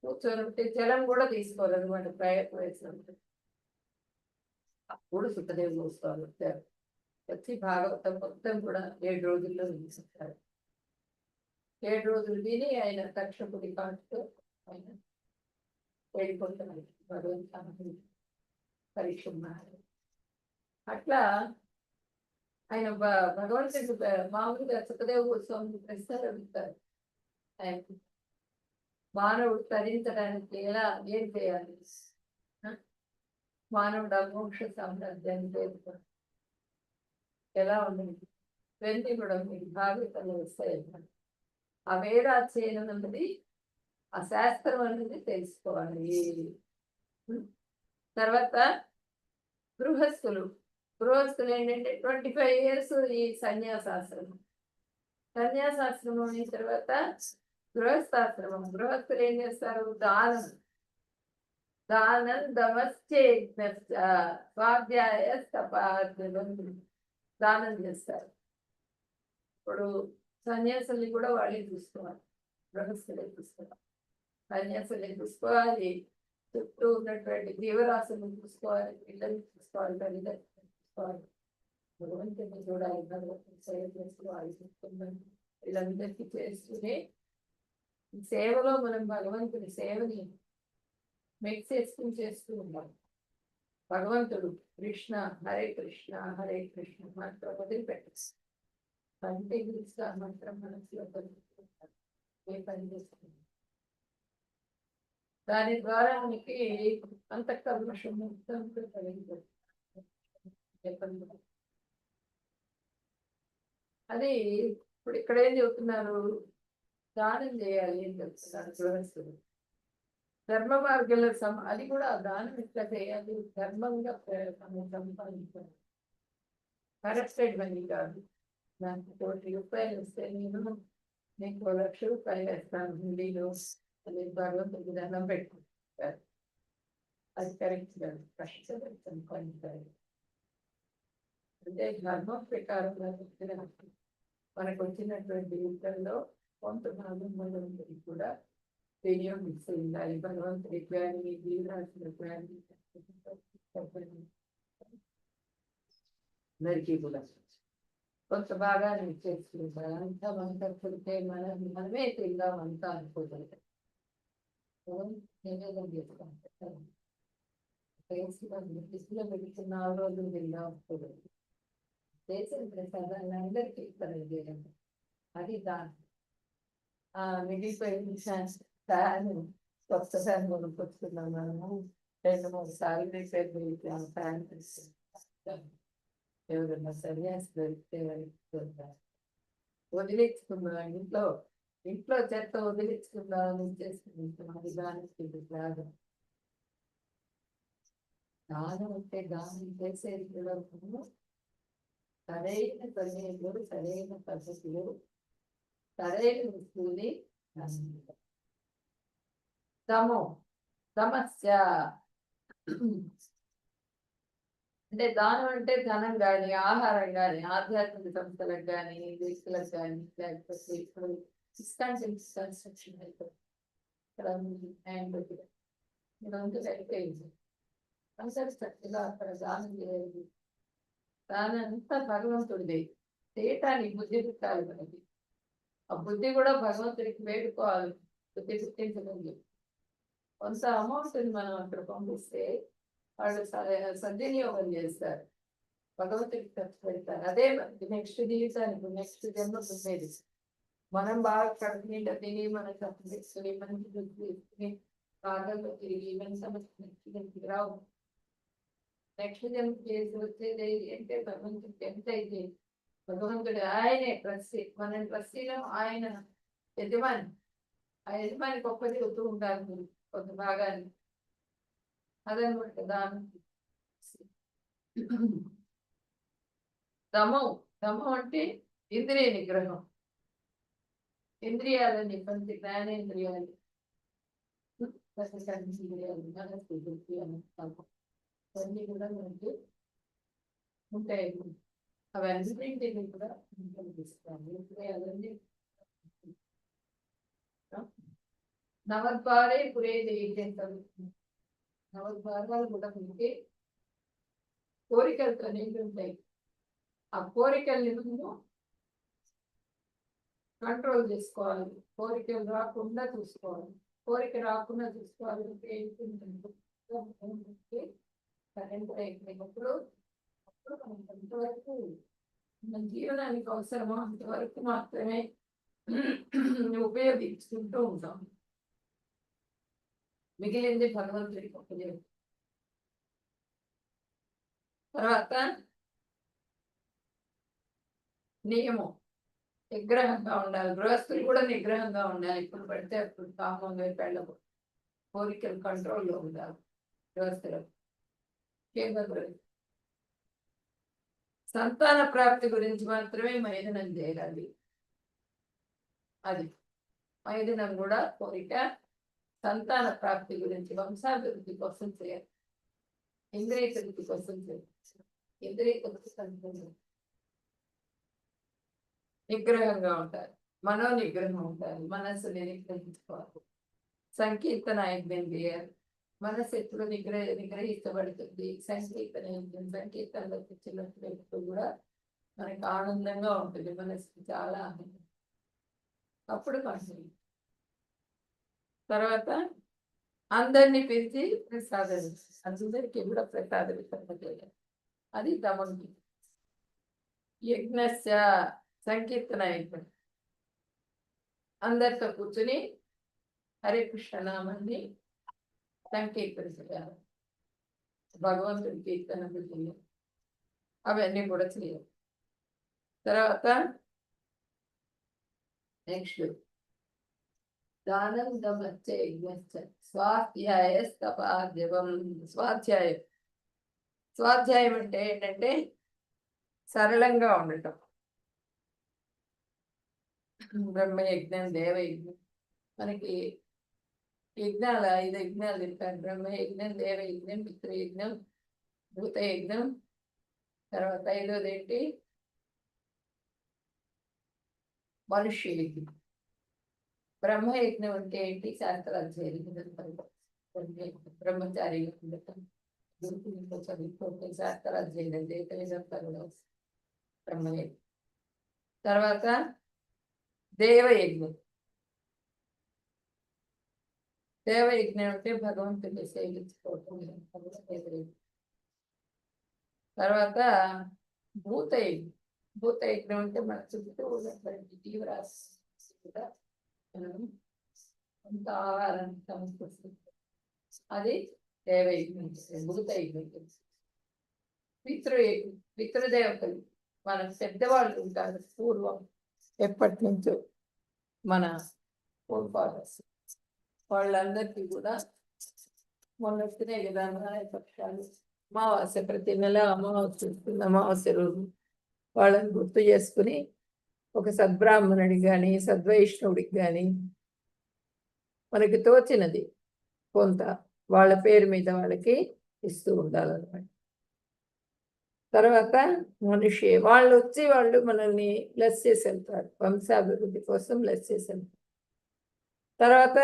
కూర్చొని ఉంటే జలం కూడా తీసుకోవాలన్నమాట. ప్రయత్నం అప్పుడు సుఖదేవ గోస్వామి వచ్చారు. వచ్చి భాగవతం మొత్తం కూడా 7 రోజుల్లో తీసుకుంటారు. 7 రోజులు విని ఆయన తక్షకుడి కాంటితో ఆయన వెళ్ళిపోతున్నారు భగవంతుడు పరీక్ష. అట్లా ఆయన భగవంతుడు మామూలుగా సుఖదేవ గోస్వామి ప్రశ్నలు అడుగుతారు. ఆయన మానవుడు తరించడానికి ఏం చేయాలి? మానవుడు అమోక్ష సామ్రాజ్యాన్ని చేరుకోవాలి. ఎలా ఉంటుంది? ఇవన్నీ కూడా మీకు భాగవతంలో వస్తాయి. ఆ వేదాధ్యయనం అన్నది, ఆ శాస్త్రం అనేది తెలుసుకోవాలి. తర్వాత గృహస్థులు ఏంటంటే 25 years ఈ సన్యాసాశ్రమం అయిన తర్వాత గృహస్థాశ్రమం. గృహస్థులు ఏం చేస్తారు? దానం స్వాధ్యాయ దానం చేస్తారు. ఇప్పుడు సన్యాసుల్ని కూడా వాళ్ళే చూసుకోవాలి, గృహస్థులే చూసుకోవాలి. సన్యాసులే చూసుకోవాలి, చుట్టూ ఉన్నటువంటి జీవరాశులను చూసుకోవాలి, పిల్లల్ని చూసుకోవాలి, తల్లిదండ్రులను చూసుకోవాలి, భగవంతుని చూడాలి, భగవంతుని సేవ చేసుకోవాలి. వీళ్ళందరికీ చేస్తూనే సేవలో మనం భగవంతుని సేవని మిక్స్ చేసుకుని చేస్తూ ఉన్నాం. భగవంతుడు కృష్ణ హరే కృష్ణ మాత్రం వదిలిపెట్టచ్చు. కంటిన్యూస్గా మాత్రం మనసులో ఏ పని చేస్తుంది. దాని ద్వారా మనకి అంతఃకల్మషం మొత్తం అది ఇప్పుడు ఇక్కడ ఏం చెబుతున్నారు? దానం చేయాలి అని చెప్తున్నారు గృహస్థులు. ధర్మ మార్గంలో అది కూడా దానం ఎట్లా చేయాలి? ధర్మంగా సంపాదించాలి. కరప్టెడ్ మనీ కాదు. నాకు 1 కోటి రూపాయలు వస్తే నేను నీకు 1 లక్ష రూపాయలు వేస్తాను హుండీలో అని భగవంతుడికి దండం పెట్టుకుంటారు. అది కరెక్ట్ కాదు. కష్టపడి సంపాదించాలి. అంటే ధర్మం ప్రకారం మనకు వచ్చినటువంటి విషయంలో కొంత భాగం భగవంతుడికి కూడా వినియోగిస్తూ ఉండాలి. భగవంతుడికి కానీ జీవరాశులకు కానీ అందరికీ కూడా కొంత భాగాన్ని చేసుకుంటారు. అంతా మనకు పుడితే మనమే తిందాం అంతా అనుకోగలుగుతాం. నివేదన చేసుకుంటాం. ఇసులో పెడుతున్న 6 రోజులు తిందాం అనుకోగలుగుతాం. దేశం ప్రసాదాన్ని అందరికీ ఇస్తారు. అది దాని మిగిలిపోయిన ఫ్యాన్ కొత్త ఫ్యాన్ కొనుక్కొచ్చుకున్నాం. మనము 2-3 సార్లు రిపేర్ చేయించాం ఫ్యాన్. ఎవరన్నా సన్యాసి దొరికితే వదిలించుకున్నాం. ఇంట్లో చెత్త వదిలించుకుందామని చేసుకుంటాం. అది దానికి లాగా దానం అంటే దానం చేసేది కూడా సరైన సమయంలో సరైన పద్ధతిలో సరైన వస్తువుని సమస్య అంటే దానం అంటే ధనం కానీ ఆహారం కానీ ఆధ్యాత్మిక సంస్థలకు కానీ వ్యక్తులకు కానీ లేకపోతే ఇప్పుడు కన్స్ట్రక్షన్ అయిపోయింది. అయిపోయింది కన్స్ట్రక్షన్ అక్కడ దానం చేయాలి. దాని అంతా భగవంతుడిది. చేయటానికి బుద్ధి పుట్టాలి మనకి. ఆ బుద్ధి కూడా భగవంతుడికి వేడుకోవాలి. బుద్ధి పుట్టించలేదు. కొంత అమౌంట్ని మనం అక్కడ పంపిస్తే వాళ్ళు సద్వినియోగం చేస్తారు, భగవంతుడికి ఖర్చు పెడతారు. అదే నెక్స్ట్ జీవితానికి నెక్స్ట్ జన్మ ఉండేది. మనం బాగా కడుపు నిండా తిని మన ఖర్చు తెచ్చుకుని మంచి దుడ్డు తీసుకుని బాధల్లో తిరిగి మన సమస్య రావు. నెక్స్ట్ జన్మ చేసి వచ్చేది అంటే భగవంతుడికి ఎంత అయితే భగవంతుడు ఆయనే ట్రస్టీ. మన ట్రస్టీలో ఆయన యజమాని. ఆ యజమాని గొప్ప చెబుతూ ఉంటారు కొంత భాగాన్ని. అదనమాట దానం. దమం అంటే ఇంద్రియ నిగ్రహం. ఇంద్రియాలని జ్ఞానేంద్రియాలు, ఇంద్రియాలు, మనసు, బుద్ధి అవన్నీ కూడా మనకి ఉంటాయి. అవన్నింటినీ కూడా కనిపిస్తాము. ఇంద్రియాలన్నీ నవద్వారే పురేది ఏంటంటారు. నవద్వారాలు కూడా మనకి కోరికలతో నిండి ఉంటాయి. ఆ కోరికల్ని మనము కంట్రోల్ చేసుకోవాలి. కోరికలు రాకుండా చూసుకోవాలి. కోరిక రాకుండా చూసుకోవాలంటే ఏంటంటే కరెంట్ అయిపోయినప్పుడు అంతవరకు మన జీవనానికి అవసరమో అంతవరకు మాత్రమే ఉపయోగించుకుంటూ ఉంటాం. మిగిలింది భగవంతుడికి ఉపయోగం. తర్వాత నియమం, నిగ్రహంగా ఉండాలి. గృహస్థులు కూడా నిగ్రహంగా ఉండాలి. ఇప్పుడు పడితే అప్పుడు కామం వైపు వెళ్ళకూడదు. కోరికలు కంట్రోల్లో ఉండాలి గృహస్థులకు. ముఖ్యంగా గృహస్థులు. సంతాన ప్రాప్తి గురించి మాత్రమే మైథునం చేయాలి. అది మైథునం కూడా కోరిక సంతాన ప్రాప్తి గురించి, వంశాభివృద్ధి కోసం చేయాలి. ఇంద్రియ తృప్తి కోసం చేయాలి. ఇంద్రియ తృప్తి సంతానం నిగ్రహంగా ఉంటారు. మనో నిగ్రహం ఉంటారు. మనస్సుని నిగ్రహించుకోవాలి. సంకీర్తన యజ్ఞం చేయాలి. మనస్సు ఎప్పుడు నిగ్రహించబడుతుంది. సంకీర్తన యజ్ఞం, సంకీర్తనలో కూర్చున్నప్పుడు కూడా మనకి ఆనందంగా ఉంటుంది. మనసుకి చాలా ఆనందం. అప్పుడు మనసు తర్వాత అందరినీ పిలిచి ప్రసాదం, అందరికీ కూడా ప్రసాద వితరణ చేయాలి. అది దమంకి. యజ్ఞస్య సంకీర్తన యజ్ఞం, అందరితో కూర్చుని హరే కృష్ణ నామాన్ని సంకీర్తన చేయాలి. భగవంతుడి కీర్తనలు చేయాలి. అవన్నీ కూడా చేయాలి. తర్వాత నెక్స్ట్ దానం దమచ్చ యజ్ఞశ్చ స్వాధ్యాయ తపార్జవం. స్వాధ్యాయం, స్వాధ్యాయం అంటే ఏంటంటే సరళంగా ఉండటం. బ్రహ్మయజ్ఞం, దేవయజ్ఞం, మనకి యజ్ఞాలు 5 యజ్ఞాలు చెప్పారు. బ్రహ్మయజ్ఞం, దేవయజ్ఞం, పితృయజ్ఞం, భూతయజ్ఞం. తర్వాత 5వది ఏంటి? మనుష్య యజ్ఞం. బ్రహ్మయజ్ఞం అంటే ఏంటి? శాస్త్రాధ్యయనం, బ్రహ్మచారిగా ఉండటం, గురుకులంలో చదువుకోవటం, శాస్త్రాధ్యయనం చేయటం బ్రహ్మయజ్ఞం. తర్వాత దేవయజ్ఞం. దేవయజ్ఞం అంటే భగవంతుని సేవించుకోవటం. తర్వాత భూతయజ్ఞం. భూతయజ్ఞం అంటే మన చుట్టూ ఉన్నటువంటి జీవరాశి కూడా మనం కొంత ఆహారాన్ని సమకూరుస్తుంది. అది దేవయజ్ఞం, భూతయజ్ఞం. పితృయజ్ఞం, పితృదేవతలు మన పెద్దవాళ్ళు ఉంటారు. పూర్వం ఎప్పటి నుంచో మన ఫోర్ఫాదర్స్, వాళ్ళందరికీ కూడా మొన్న వచ్చినాయి కదా పక్షాలు. అమావాస్య, ప్రతి నెల అమావాస్య వస్తుంది. అమావాస్య రోజు వాళ్ళని గుర్తు చేసుకుని ఒక సద్బ్రాహ్మణుడికి కానీ సద్వైష్ణవుడికి కానీ మనకి తోచినది కొంత వాళ్ళ పేరు మీద వాళ్ళకి ఇస్తూ ఉండాలన్నమాట. తర్వాత మనిషి వాళ్ళు వచ్చి వాళ్ళు మనల్ని బ్లెస్ చేసి వెళ్తారు. వంశాభివృద్ధి కోసం బ్లెస్ చేసి వెళ్తారు. తర్వాత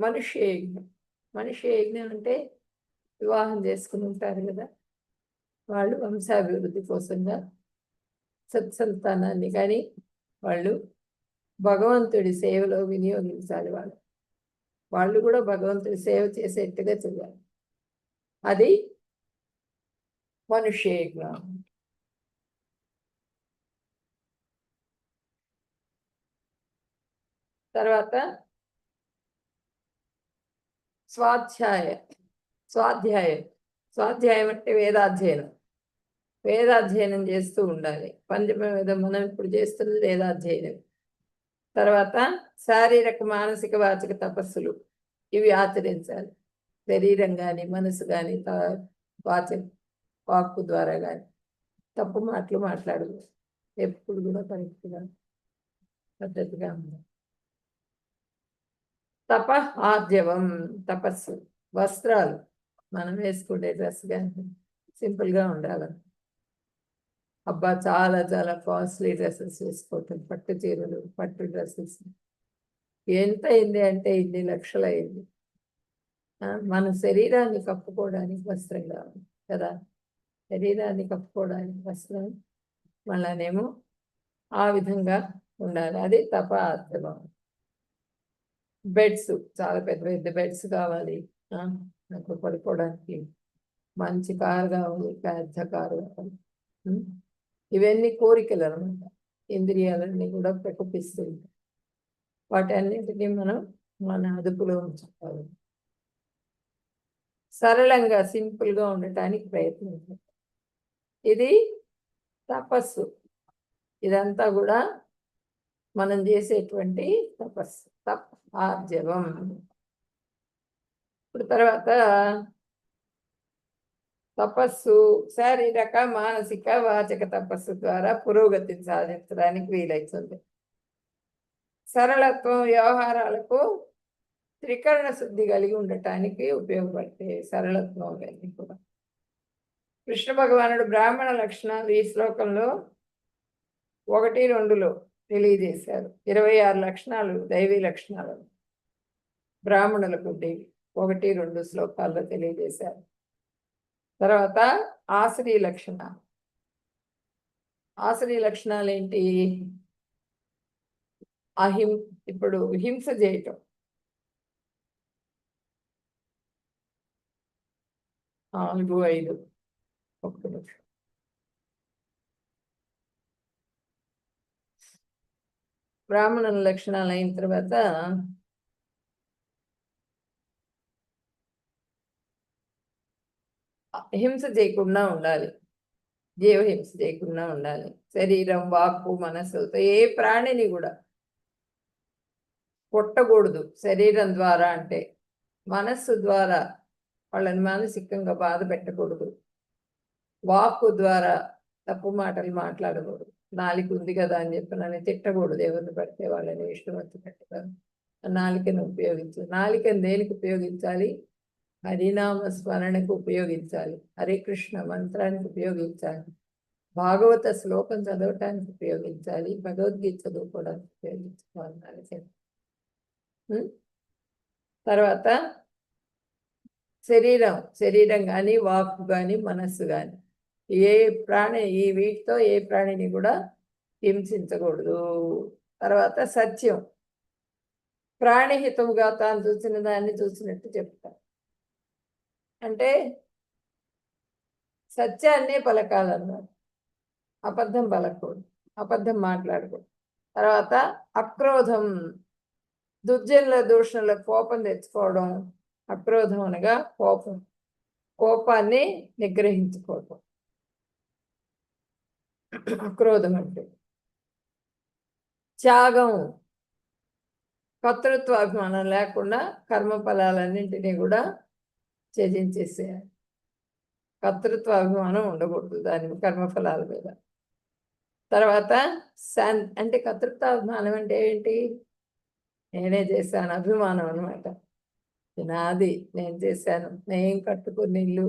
మనుష్య యజ్ఞం. మనుష్య యజ్ఞం అంటే వివాహం చేసుకుని ఉంటారు కదా, వాళ్ళు వంశాభివృద్ధి కోసంగా సత్సంతానాన్ని కానీ వాళ్ళు భగవంతుడి సేవలో వినియోగించాలి. వాళ్ళు కూడా భగవంతుడి సేవ చేసేట్టుగా చేయాలి. అది మనుష్య యజ్ఞం. తర్వాత స్వాధ్యాయం. స్వాధ్యాయం అంటే వేదాధ్యయనం. వేదాధ్యయనం చేస్తూ ఉండాలి. పంచమ వేదం మనం ఇప్పుడు చేస్తున్నది వేదాధ్యయనం. తర్వాత శారీరక, మానసిక, వాచిక తపస్సులు ఇవి ఆచరించాలి. శరీరం కానీ మనసు కానీ వాక్కు ద్వారా కానీ తప్పు మాటలు మాట్లాడదు. ఎప్పుడు కూడా కరెక్ట్గా పద్ధతిగా ఉండాలి. ఆర్జవం, తపస్సు. వస్త్రాలు మనం వేసుకునే డ్రెస్ కానీ సింపుల్గా ఉండాలి. అబ్బా చాలా చాలా కాస్ట్లీ డ్రెస్సెస్ వేసుకోవటం, పట్టు చీరలు, పట్టు డ్రెస్సెస్ ఎంత అయింది అంటే 2 లక్షలు అయింది. మన శరీరాన్ని కప్పుకోవడానికి వస్త్రం కావాలి కదా. శరీరాన్ని కప్పుకోవడానికి వస్త్రం మళ్ళానేమో ఆ విధంగా ఉండాలి. అది ఆర్జవం. బెడ్స్, చాలా పెద్ద పెద్ద బెడ్స్ కావాలి. నాకు పడుకోవడానికి మంచి కారు కావాలి, పెద్ద కారు కావాలి. ఇవన్నీ కోరికలు అనమాట. ఇంద్రియాలన్నీ కూడా ప్రకోపిస్తూ ఉంటాయి. వాటన్నిటినీ మనం మన అదుపులో ఉంచుకోవాలి. సరళంగా సింపుల్గా ఉండటానికి ప్రయత్నించండి. ఇది తపస్సు. ఇదంతా కూడా మనం చేసేటువంటి తపస్సు, ఆర్జవం. ఇప్పుడు తర్వాత తపస్సు శారీరక, మానసిక, వాచక తపస్సు ద్వారా పురోగతిని సాధించడానికి వీలవుతుంది. సరళత్వం వ్యవహారాలకు త్రికరణ శుద్ధి కలిగి ఉండటానికి ఉపయోగపడతాయి సరళత్వం అనేది కూడా. కృష్ణ భగవానుడు బ్రాహ్మణ లక్షణాలు ఈ శ్లోకంలో 1-2లో తెలియజేశారు. 26 లక్షణాలు దైవీ లక్షణాలు బ్రాహ్మణులకు ఉండేవి 1-2 శ్లోకాల్లో తెలియజేశారు. తర్వాత ఆశ్రీ లక్షణాలు. ఆశ్రీ లక్షణాలు ఏంటి? ఇప్పుడు హింస చేయటం, 4-5 ఒక్క నిమిషం. బ్రాహ్మణుల లక్షణాలు అయిన తర్వాత హింస చేయకుండా ఉండాలి, జీవహింస చేయకుండా ఉండాలి. శరీరం, వాక్కు, మనస్సుతో ఏ ప్రాణిని కూడా కొట్టకూడదు. శరీరం ద్వారా అంటే మనస్సు ద్వారా వాళ్ళని మానసికంగా బాధ పెట్టకూడదు. వాక్కు ద్వారా తప్పు మాటలు మాట్లాడకూడదు. నాలుక ఉంది కదా అని చెప్పి నన్ను తిట్టకూడదు. ఎవరిని పడితే వాళ్ళని ఇష్టం వచ్చి పెట్టారు. నాలికను ఉపయోగించాలి. నాలికను దేనికి ఉపయోగించాలి? హరినామ స్మరణకు ఉపయోగించాలి, హరే కృష్ణ మంత్రానికి ఉపయోగించాలి, భాగవత శ్లోకం చదవటానికి ఉపయోగించాలి, భగవద్గీత చదువుకోవడానికి ఉపయోగించుకోవాలి. తర్వాత శరీరం కానీ, వాక్కు కానీ, మనస్సు కానీ ఏ ప్రాణి ఈ వీటితో ఏ ప్రాణిని కూడా హింసించకూడదు. తర్వాత సత్యం, ప్రాణిహితముగా తాను చూసిన దాన్ని చూసినట్టు చెప్తారు. అంటే సత్యాన్నే పలకాలన్నారు, అబద్ధం పలకూడదు, అబద్ధం మాట్లాడకూడదు. తర్వాత అక్రోధం, దుర్జనుల దూషణల కోపం తెచ్చుకోవడం. అక్రోధం అనగా కోపం, కోపాన్ని నిగ్రహించుకోవడం అక్రోధం అంటే. త్యాగం, కర్తృత్వాభిమానం లేకుండా కర్మఫలాలన్నింటినీ కూడా త్యజించేసేయాలి. కర్తృత్వాభిమానం ఉండకూడదు దాని కర్మఫలాల మీద. తర్వాత అంటే కర్తృత్వాభిమానం అంటే ఏంటి? నేనే చేశాను అభిమానం అనమాట. నాది, నేను చేశాను, నేను కట్టుకున్న ఇల్లు,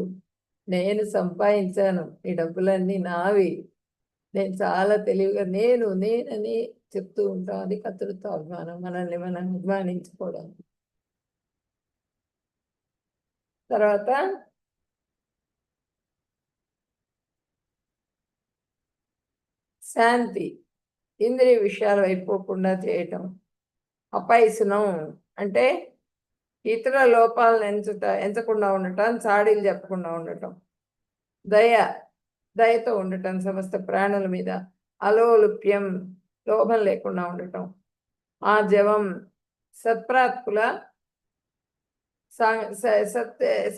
నేను సంపాదించాను, ఈ డబ్బులన్నీ నావి, నేను చాలా తెలివిగా నేనని చెప్తూ ఉంటాం. అది కర్తృత్వాభిమానం, మనల్ని మనం అభిమానించుకోవడం. తర్వాత శాంతి, ఇంద్రియ విషయాలు అయిపోకుండా చేయటం. అపైసనం అంటే ఇతర లోపాలను ఎంచకుండా ఉండటం, చాడీలు చెప్పకుండా ఉండటం. దయతో ఉండటం సమస్త ప్రాణుల మీద. అలోలుప్యం, లోభం లేకుండా ఉండటం. ఆర్జవం, సత్ప్రాత్కుల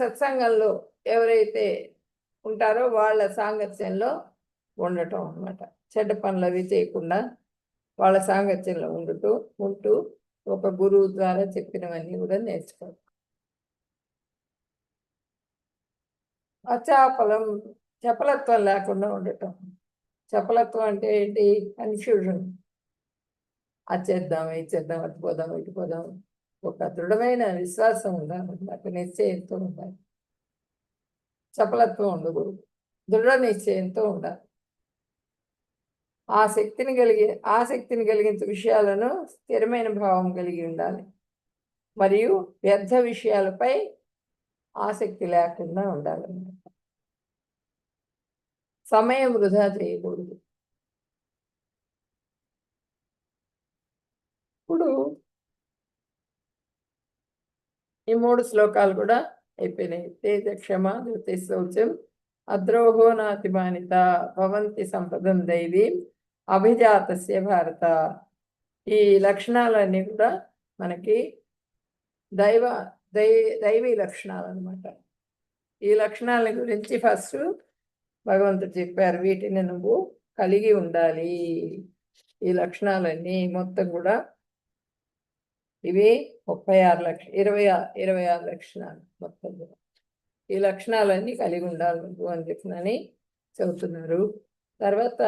సత్సంగంలో ఎవరైతే ఉంటారో వాళ్ళ సాంగత్యంలో ఉండటం అన్నమాట. చెడ్డ పనులు అవి చేయకుండా వాళ్ళ సాంగత్యంలో ఉంటూ ఒక గురువు ద్వారా చెప్పినవన్నీ కూడా నేర్చుకోవాలి. అచాపలం, చపలత్వం లేకుండా ఉండటం. చపలత్వం అంటే ఏంటి? కన్ఫ్యూజన్, అది చేద్దాం, ఇది చేద్దాం, అటుపోదాం, ఇటుపోదాం. ఒక దృఢమైన విశ్వాసం ఉండాలి, నాకు నిశ్చయంతో ఉండాలి. చపలత్వం ఉండకూడదు, దృఢ నిశ్చయంతో ఉండాలి. ఆసక్తిని కలిగించే విషయాలను స్థిరమైన భావం కలిగి ఉండాలి. మరియు వ్యర్థ విషయాలపై ఆసక్తి లేకుండా ఉండాలి. సమయం వృధా చేయకూడదు. ఇప్పుడు ఈ 3 శ్లోకాలు కూడా అయిపోయినాయి. తేజ క్షమ ధృతి శౌచం అద్రోహో నాతిమానిత భవంతి సంపదం దైవీ అభిజాతస్య భారత. ఈ లక్షణాలన్నీ కూడా మనకి దైవీ లక్షణాలు అన్నమాట. ఈ లక్షణాల గురించి ఫస్ట్ భగవంతుడు చెప్పారు. వీటిని నువ్వు కలిగి ఉండాలి. ఈ లక్షణాలన్నీ మొత్తం కూడా ఇవి 26 లక్షణాలు మొత్తం కూడా. ఈ లక్షణాలన్నీ కలిగి ఉండాలి నువ్వు అని చెప్పినని చెబుతున్నారు. తర్వాత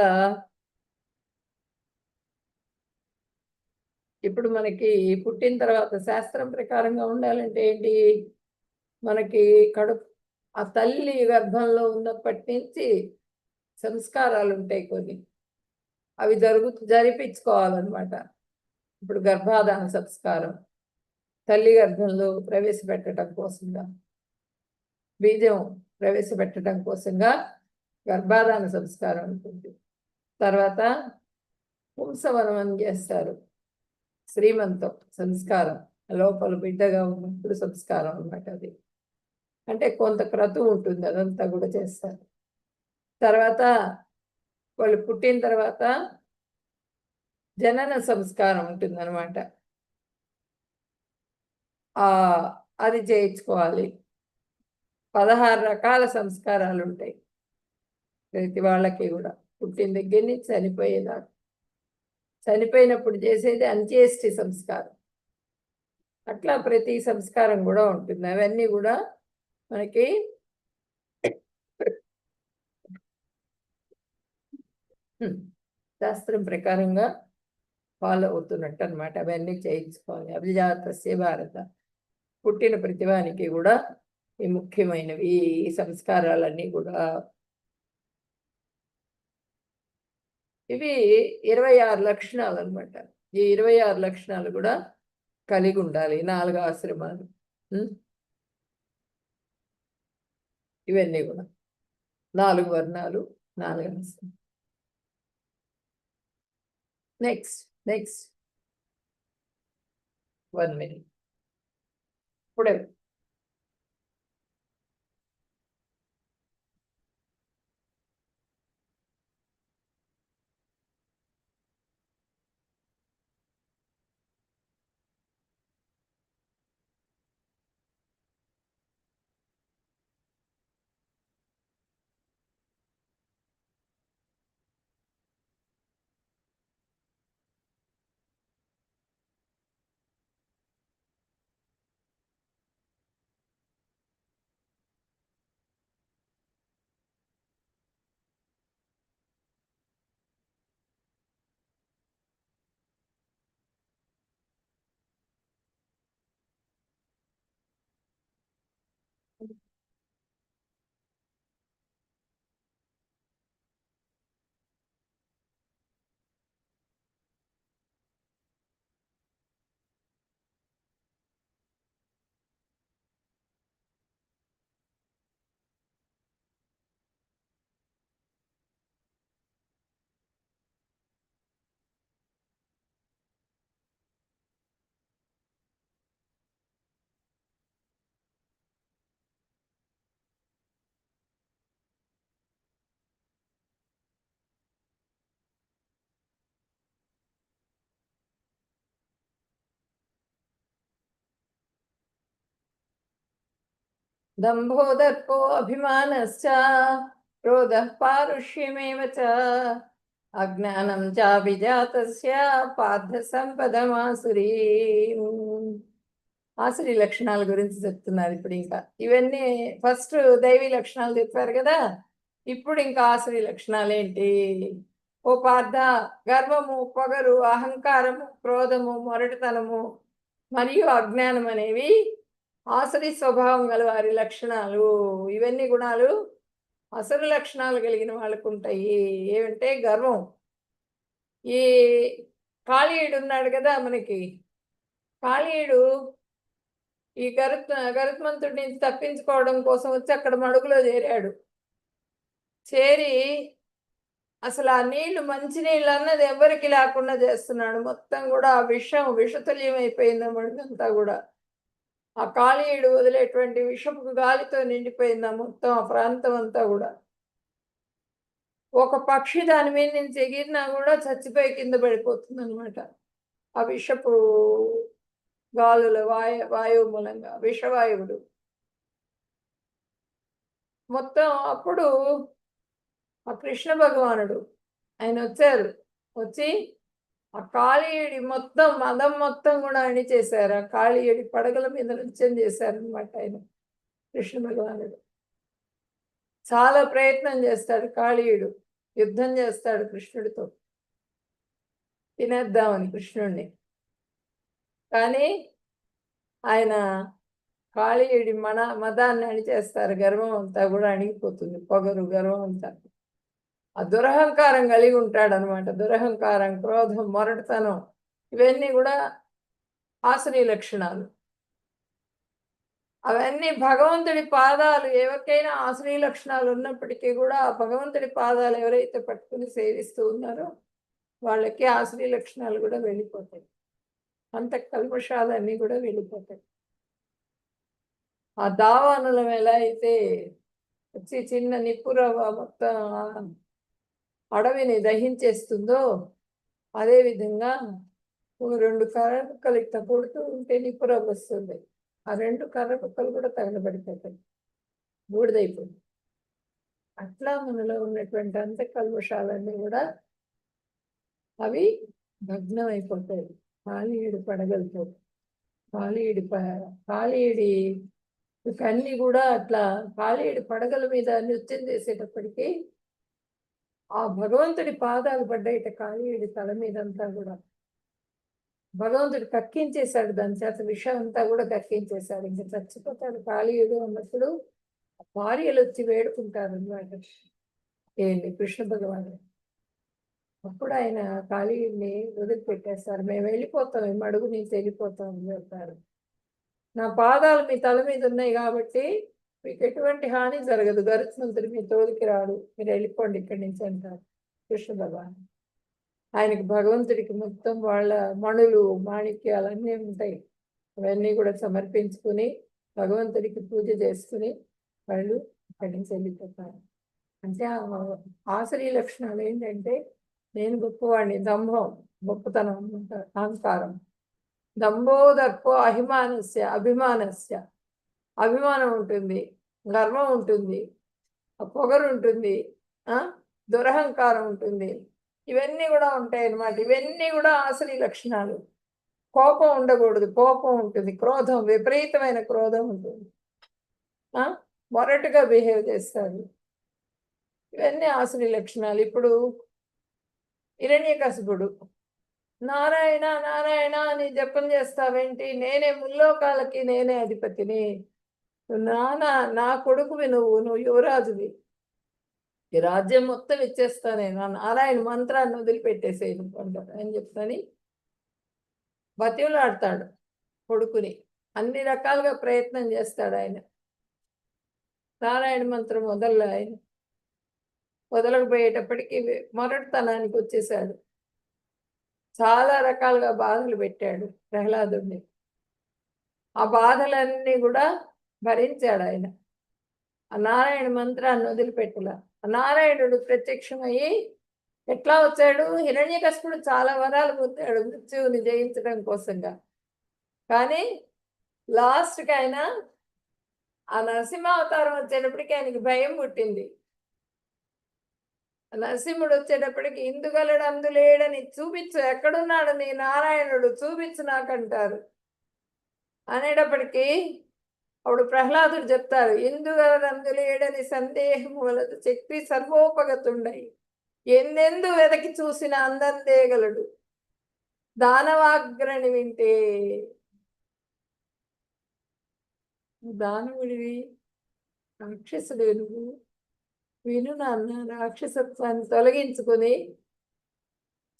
ఇప్పుడు మనకి పుట్టిన తర్వాత శాస్త్రం ప్రకారంగా ఉండాలంటే ఏంటి? మనకి కడుపు ఆ తల్లి గర్భంలో ఉన్నప్పటి నుంచి సంస్కారాలు ఉంటాయి కొన్ని, అవి జరిపించుకోవాలన్నమాట. ఇప్పుడు గర్భాధాన సంస్కారం తల్లి గర్భంలో ప్రవేశపెట్టడం కోసంగా, బీజం ప్రవేశపెట్టడం కోసంగా గర్భాధాన సంస్కారం ఉంటుంది. తర్వాత పుంసవనం చేస్తారు, శ్రీమంతం సంస్కారం, లోపల బిడ్డగా ఉన్నప్పుడు సంస్కారం అన్నమాట. అది అంటే కొంత క్రతువు ఉంటుంది, అదంతా కూడా చేస్తారు. తర్వాత వాళ్ళు పుట్టిన తర్వాత జనన సంస్కారం ఉంటుంది అనమాట, అది చేయించుకోవాలి. 16 రకాల సంస్కారాలు ఉంటాయి ప్రతి వాళ్ళకి కూడా, పుట్టిన దగ్గర నుంచి చనిపోయేదాకా. చనిపోయినప్పుడు చేసేది అంత్యేష్టి సంస్కారం. అట్లా ప్రతి సంస్కారం కూడా ఉంటుంది. అవన్నీ కూడా మనకి శాస్త్రం ప్రకారంగా ఫాలో అవుతున్నట్టు అనమాట. అవన్నీ చేయించుకోవాలి. అభిజాతస్య భారత, పుట్టిన ప్రతివానికి కూడా ఈ ముఖ్యమైనవి ఈ సంస్కారాలన్నీ కూడా. ఇవి 26 లక్షణాలు అనమాట. ఈ 26 లక్షణాలు కూడా కలిగి ఉండాలి 4 ఆశ్రమాలు. ఇవన్నీ కూడా 4 వర్ణాలు, 4 ఆశ్రమాలు. Next 1 minute. ఇప్పుడే దంభో దర్పో అభిమానశ్చ క్రోధః పారుష్యమేవ చ అజ్ఞానం చాభిజాతస్య పార్థ సంపదమాసురీ. ఆసురీ లక్షణాల గురించి చెప్తున్నారు ఇప్పుడు. ఇంకా ఇవన్నీ ఫస్ట్ దైవీ లక్షణాలు చెప్పారు కదా, ఇప్పుడు ఇంకా ఆసురీ లక్షణాలు ఏంటి? ఓ పార్థ, గర్వము, పొగరు, అహంకారము, క్రోధము, మొరటుతనము మరియు అజ్ఞానం అనేవి ఆసురీ స్వభావం గల వారి లక్షణాలు. ఇవన్నీ గుణాలు అసురు లక్షణాలు కలిగిన వాళ్ళకు ఉంటాయి. ఏమంటే గర్వం. ఈ కాళీయుడు ఉన్నాడు కదా మనకి, కాళీయుడు ఈ గరుత్మంతుడి నుంచి తప్పించుకోవడం కోసం వచ్చి అక్కడ మడుగులో చేరాడు. చేరి అసలు ఆ నీళ్లు మంచినీళ్ళు అన్నది ఎవరికి లేకుండా చేస్తున్నాడు. మొత్తం కూడా ఆ విషతుల్యం అయిపోయింది మడుగంతా కూడా. ఆ కాళీయుడు వదిలేటువంటి విషపు గాలితో నిండిపోయింది మొత్తం ఆ ప్రాంతం అంతా కూడా. ఒక పక్షి దాని మీద నుంచి ఎగిరినా కూడా చచ్చిపోయి కింద పడిపోతుంది అనమాట. ఆ విషపు గాలుల వాయువు మూలంగా, విషవాయువుడు. మొత్తం అప్పుడు ఆ కృష్ణ భగవానుడు ఆయన వచ్చారు. వచ్చి ఆ కాళీయుడి మొత్తం మదం మొత్తం కూడా అణిచేశారు. ఆ కాళీయుడి పడగల మీద నృత్యం చేశారనమాట ఆయన కృష్ణ భగవానుడు. చాలా ప్రయత్నం చేస్తాడు కాళీయుడు, యుద్ధం చేస్తాడు కృష్ణుడితో తినేద్దామని కృష్ణుడిని. కానీ ఆయన కాళీయుడి మదాన్ని అణిచేస్తారు. గర్వం అంతా కూడా అణిగిపోతుంది, పొగరు గర్వం అంతా. ఆ దురహంకారం కలిగి ఉంటాడనమాట. దురహంకారం, క్రోధం, మొరటుతనం ఇవన్నీ కూడా ఆసురీ లక్షణాలు. అవన్నీ భగవంతుడి పాదాలు, ఎవరికైనా ఆసురీ లక్షణాలు ఉన్నప్పటికీ కూడా ఆ భగవంతుడి పాదాలు ఎవరైతే పట్టుకుని సేవిస్తూ ఉన్నారో వాళ్ళకి ఆసురీ లక్షణాలు కూడా వెళ్ళిపోతాయి. అంత కల్మషాలన్నీ కూడా వెళ్ళిపోతాయి. ఆ దావానలం ఎలా అయితే వచ్చి చిన్న నిప్పురవ్వ మొత్తం అడవిని దహించేస్తుందో అదేవిధంగా 2 కర్ర ముక్కలు ఇట్లా కొడుతూ ఉంటే నిప్పురవ్వ వస్తుంది. ఆ 2 కర్ర ముక్కలు కూడా తగలబడిపోతాయి, బూడిదైపోతుంది. అట్లా మనలో ఉన్నటువంటి అంత కల్మషాలన్నీ కూడా అవి భగ్నం అయిపోతాయి కాళీయుడి పడగలతో. కాళీయుడి అన్నీ కూడా అట్లా కాళీయుడి పడగల మీద నృత్యం చేసేటప్పటికీ ఆ భగవంతుడి పాదాలు పడ్డాయిట కాళీయుడి తల మీదంతా కూడా. భగవంతుడు కక్కించేశాడు, దాని చేత విషయం అంతా కూడా కక్కించేశాడు. ఇంకా చచ్చిపోతాడు కాళీయుడు అన్నప్పుడు భార్యలు వచ్చి వేడుకుంటారు అన్నమాట ఏంటి కృష్ణ భగవానుడు. అప్పుడు ఆయన కాళీయుడిని వదిలిపెట్టేస్తారు. మేము వెళ్ళిపోతాం, ఈ మడుగు నుంచి వెళ్ళిపోతాం అని చెప్తారు. నా పాదాలు మీ తల మీద ఉన్నాయి కాబట్టి మీకు ఎటువంటి హాని జరగదు, గరుత్మంతుడు మీ తోలికి రాడు, మీరు వెళ్ళిపోండి ఇక్కడి నుంచి అంటారు కృష్ణ భగవాన్. ఆయనకి భగవంతుడికి మొత్తం వాళ్ళ మణులు మాణిక్యాలు అన్నీ ఉంటాయి. అవన్నీ కూడా సమర్పించుకుని భగవంతుడికి పూజ చేసుకుని వాళ్ళు అక్కడి నుంచి వెళ్ళిపోతారు. అంటే ఆసురీ లక్షణాలు ఏంటంటే నేను గొప్పవాడిని, దంభం, గొప్పతనం అంటారు, అహంకారం. దంభో దర్పో అభిమానస్య అభిమానస్య, అభిమానం ఉంటుంది, గర్వం ఉంటుంది, పొగరు ఉంటుంది, దురహంకారం ఉంటుంది. ఇవన్నీ కూడా ఉంటాయి అన్నమాట. ఇవన్నీ కూడా ఆసురీ లక్షణాలు. కోపం ఉండకూడదు, కోపం ఉంటుంది, క్రోధం, విపరీతమైన క్రోధం ఉంటుంది, మొరటుగా బిహేవ్ చేస్తారు. ఇవన్నీ ఆసురీ లక్షణాలు. ఇప్పుడు హిరణ్యకశిపుడు నారాయణ నారాయణ అని జపం చేస్తావేంటి, నేనే ముల్లోకాలకి నేనే అధిపతిని, నా కొడుకువి నువ్వు యువరాజువి, ఈ రాజ్యం మొత్తం ఇచ్చేస్తా నేను, ఆ నారాయణ మంత్రాన్ని వదిలిపెట్టేసేయను అని చెప్తాని బతివులాడతాడు కొడుకుని. అన్ని రకాలుగా ప్రయత్నం చేస్తాడు ఆయన. నారాయణ మంత్రం ఆయన వదలకపోయేటప్పటికీ మొరటుతనానికి వచ్చేసాడు. చాలా రకాలుగా బాధలు పెట్టాడు ప్రహ్లాదుడిని. ఆ బాధలన్నీ కూడా భరించాడు ఆయన. ఆ నారాయణ మంత్రాన్ని వదిలిపెట్టలా. ఆ నారాయణుడు ప్రత్యక్షమయ్యి ఎట్లా వచ్చాడు, హిరణ్యకశిపుడు చాలా వరాలు పొందాడు మృత్యువుని జయించడం కోసంగా. కానీ లాస్ట్కి ఆయన ఆ నరసింహావతారం వచ్చేటప్పటికి ఆయనకి భయం పుట్టింది. నరసింహుడు వచ్చేటప్పటికి ఇందుగలడు అందులేడని చూపించు, ఎక్కడున్నాడు నీ నారాయణుడు చూపించు నాకంటారు. అనేటప్పటికీ అప్పుడు ప్రహ్లాదుడు చెప్తారు, ఇందుగలడు అందులేడని సందేహము వలదు శక్తి సర్వోపగతుండై ఎందెందు వెదకి చూసిన అందందేగలడు దానవాగ్రని వింటే. దానవుడివి, రాక్షసుడు నువ్వు, విను నాన్న, రాక్షసత్వాన్ని తొలగించుకొని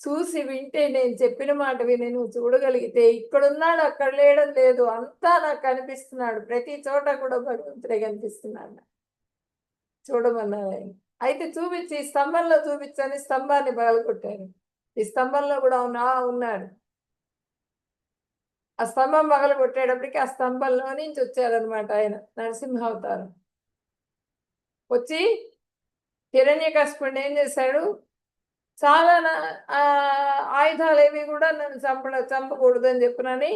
చూసి వింటే, నేను చెప్పిన మాట విని నువ్వు చూడగలిగితే ఇక్కడున్నాడు అక్కడ లేడం లేదు, అంతా నాకు కనిపిస్తున్నాడు, ప్రతి చోట కూడా భగవంతుడే కనిపిస్తున్నాడు, చూడమన్నారు ఆయన. అయితే చూపించి ఈ స్తంభంలో చూపించని స్తంభాన్ని పగలగొట్టారు. ఈ స్తంభంలో కూడా ఉన్నాడు. ఆ స్తంభం పగలగొట్టేటప్పటికి ఆ స్తంభంలో నుంచి వచ్చారనమాట ఆయన నరసింహావతారం. వచ్చి హిరణ్యకశిపుడిని ఏం చేశాడు, చాలా ఆయుధాలు ఏవి కూడా నన్ను చంపకూడదు అని చెప్పినని,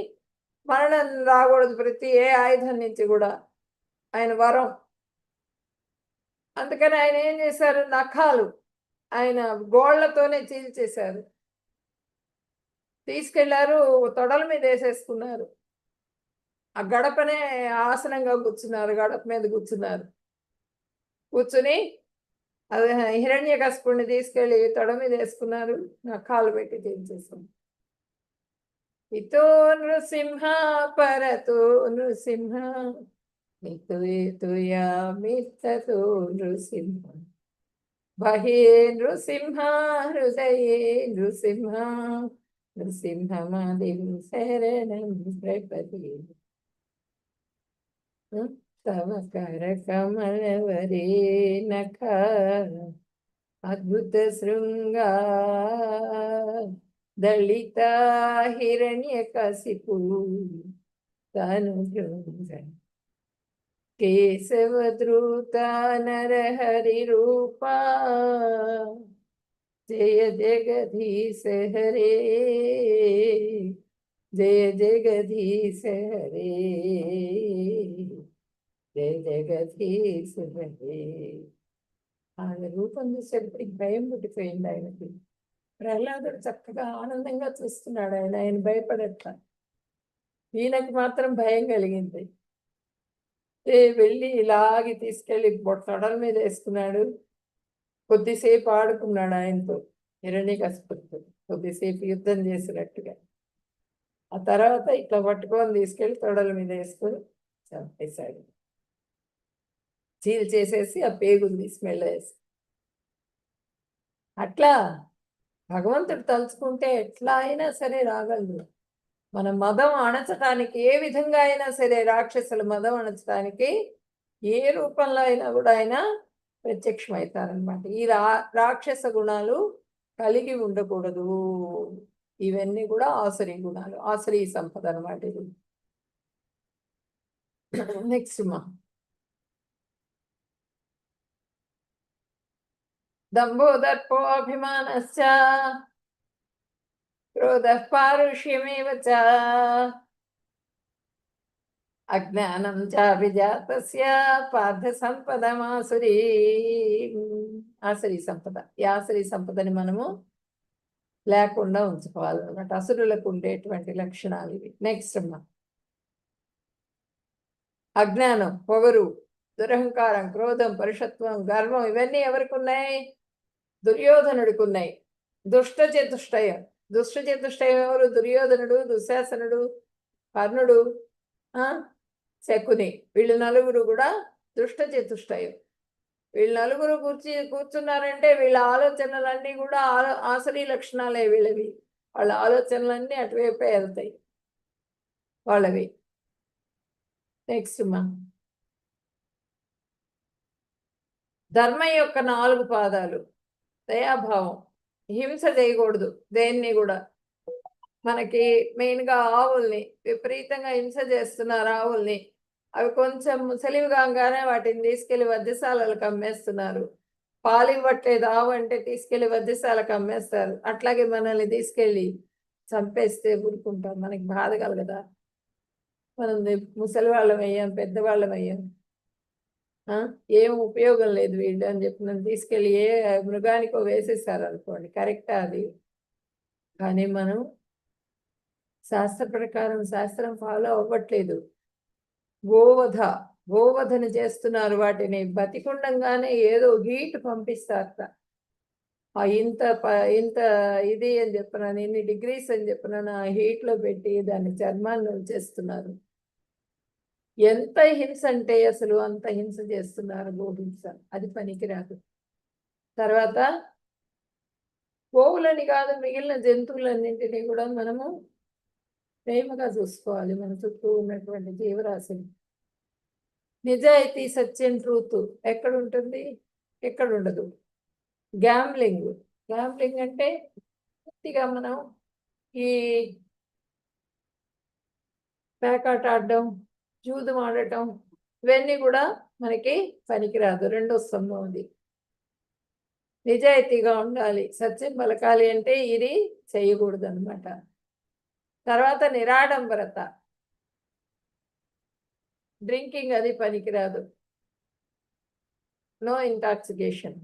మరణం రాకూడదు ప్రతి ఏ ఆయుధం నుంచి కూడా ఆయన వరం. అందుకని ఆయన ఏం చేశారు, నఖాలు ఆయన గోళ్లతోనే చీల్చేశారు, తీసుకెళ్లారు, తొడల మీద వేసేసుకున్నారు. ఆ గడపనే ఆసనంగా కూర్చున్నారు, గడప మీద కూర్చున్నారు. కూర్చుని అది హిరణ్యకశిపుణ్ణి తీసుకెళ్లి తొడ మీద వేసుకున్నారు, నఖాలు పెట్టి చీల్చేశారు. ఇతో నృసింహ పరతో నృసింహ మిత్తుయామిత్తతో నృసింహ బహే నృసింహ హృదయే నృసింహ నృసింహమదిం శరణం ప్రపదే తవ కర కమలవరే నఖ అద్భుత శృంగా దళిత హిరణ్యకశిపు తను భృంగ కేశవద్రుత నరహరి రూపా జయ జగదీశ హరే జయ జగదీశ హరే జయ జగదీశ హరే. ఆయన రూపం చూసేప్పటికి భయం పుట్టిపోయింది ఆయనకి. ప్రహ్లాదుడు చక్కగా ఆనందంగా చూస్తున్నాడు, ఆయన భయపడట్ల. ఈయనకి మాత్రం భయం కలిగింది. వెళ్ళి ఇలాగి తీసుకెళ్ళి తొడల మీద వేసుకున్నాడు. కొద్దిసేపు ఆడుకున్నాడు ఆయనతో, హిరణ్యకశిపుడితో కొద్దిసేపు యుద్ధం చేసినట్టుగా. ఆ తర్వాత ఇట్లా పట్టుకొని తీసుకెళ్ళి తొడల మీద వేసుకొని చంపేశాడు. చీల్చేసేసి ఆ పేగులు తీసి మెల్ల వేసి. అట్లా భగవంతుడు తలుచుకుంటే ఎట్లా అయినా సరే రాగలరు. మన మదం అణచటానికి ఏ విధంగా అయినా సరే, రాక్షసుల మదం అణచటానికి ఏ రూపంలో అయినా కూడా ఆయన ప్రత్యక్షమవుతారనమాట. ఈ రాక్షస గుణాలు కలిగి ఉండకూడదు. ఇవన్నీ కూడా ఆసురీ గుణాలు, ఆసురీ సంపద అనమాట ఇది. నెక్స్ట్ మా దంభోదర్పో అభిమానశ్చ క్రోధః పారుష్యమేవ చ అజ్ఞానం చాభిజాతస్య పార్థ సంపదమాసురీ. ఆసురీ సంపద. ఈ ఆసురీ సంపదని మనము లేకుండా ఉంచుకోవాలన్నమాట. అసురులకు ఉండేటువంటి లక్షణాలు ఇవి. నెక్స్ట్ అమ్మా, అజ్ఞానం, పొగరు, దురహంకారం, క్రోధం, పరుషత్వం, గర్వం, ఇవన్నీ ఎవరికి ఉన్నాయి? దుర్యోధనుడికి ఉన్నాయి. దుష్ట చతుష్టయం. దుష్ట చతుష్టయం ఎవరు? దుర్యోధనుడు, దుశ్శాసనుడు, కర్ణుడు, శకుని. వీళ్ళు నలుగురు కూడా దుష్ట చతుష్టయం. వీళ్ళు నలుగురు కూర్చున్నారంటే వీళ్ళ ఆలోచనలన్నీ కూడా ఆసురీ లక్షణాలే వీళ్ళవి. వాళ్ళ ఆలోచనలన్నీ అటువైపే వెళ్తాయి వాళ్ళవి. నెక్స్ట్ మా ధర్మం యొక్క 4 పాదాలు. దయాభావం, హింస చేయకూడదు దేన్ని కూడా. మనకి మెయిన్గా ఆవుల్ని విపరీతంగా హింస చేస్తున్నారు. ఆవుల్ని అవి కొంచెం ముసలివిగానే వాటిని తీసుకెళ్లి వధ్యశాలలకు అమ్మేస్తున్నారు. పాలు ఇవ్వట్లేదు ఆవు అంటే తీసుకెళ్లి వధ్యశాలకు అమ్మేస్తారు. అట్లాగే మనల్ని తీసుకెళ్ళి చంపేస్తే ఊరుకుంటాం, మనకి బాధ కలగదా? మనం ముసలి వాళ్ళం అయ్యాం, పెద్దవాళ్ళం అయ్యాం, ఏం ఉపయోగం లేదు వీళ్ళు అని చెప్పి నన్ను తీసుకెళ్ళి ఏ మృగానికో వేసేసారు అనుకోండి, కరెక్టా అది? కానీ మనం శాస్త్ర ప్రకారం శాస్త్రం ఫాలో అవ్వట్లేదు. గోవధను చేస్తున్నారు. వాటిని బతికుండంగానే ఏదో హీట్ పంపిస్తారట. ఇంత ఇది అని చెప్పినాను, ఇన్ని డిగ్రీస్ అని చెప్పినాను, ఆ హీట్లో పెట్టి దాన్ని చర్మాన్ని ఉంచేస్తున్నారు. ఎంత హింస అంటే అసలు అంత హింస చేస్తున్నారు, గోహింస. అది పనికిరాదు. తర్వాత గోవులని కాదు, మిగిలిన జంతువులన్నింటినీ కూడా మనము ప్రేమగా చూసుకోవాలి. మన చుట్టూ ఉన్నటువంటి జీవరాశిని. నిజాయితీ, సత్యం, ట్రూత్ ఎక్కడ ఉంటుంది? ఎక్కడ ఉండదు. గ్యాంబ్లింగ్ అంటే పూర్తిగా మనం ఈ పేకాట ఆడడం, జూదం ఆడటం, ఇవన్నీ కూడా మనకి పనికిరాదు. రెండో స్తంభం అది. నిజాయితీగా ఉండాలి, సత్యం పలకాలి అంటే ఇది చేయకూడదు అనమాట. తర్వాత నిరాడంబరత, డ్రింకింగ్ అది పనికిరాదు. No intoxication.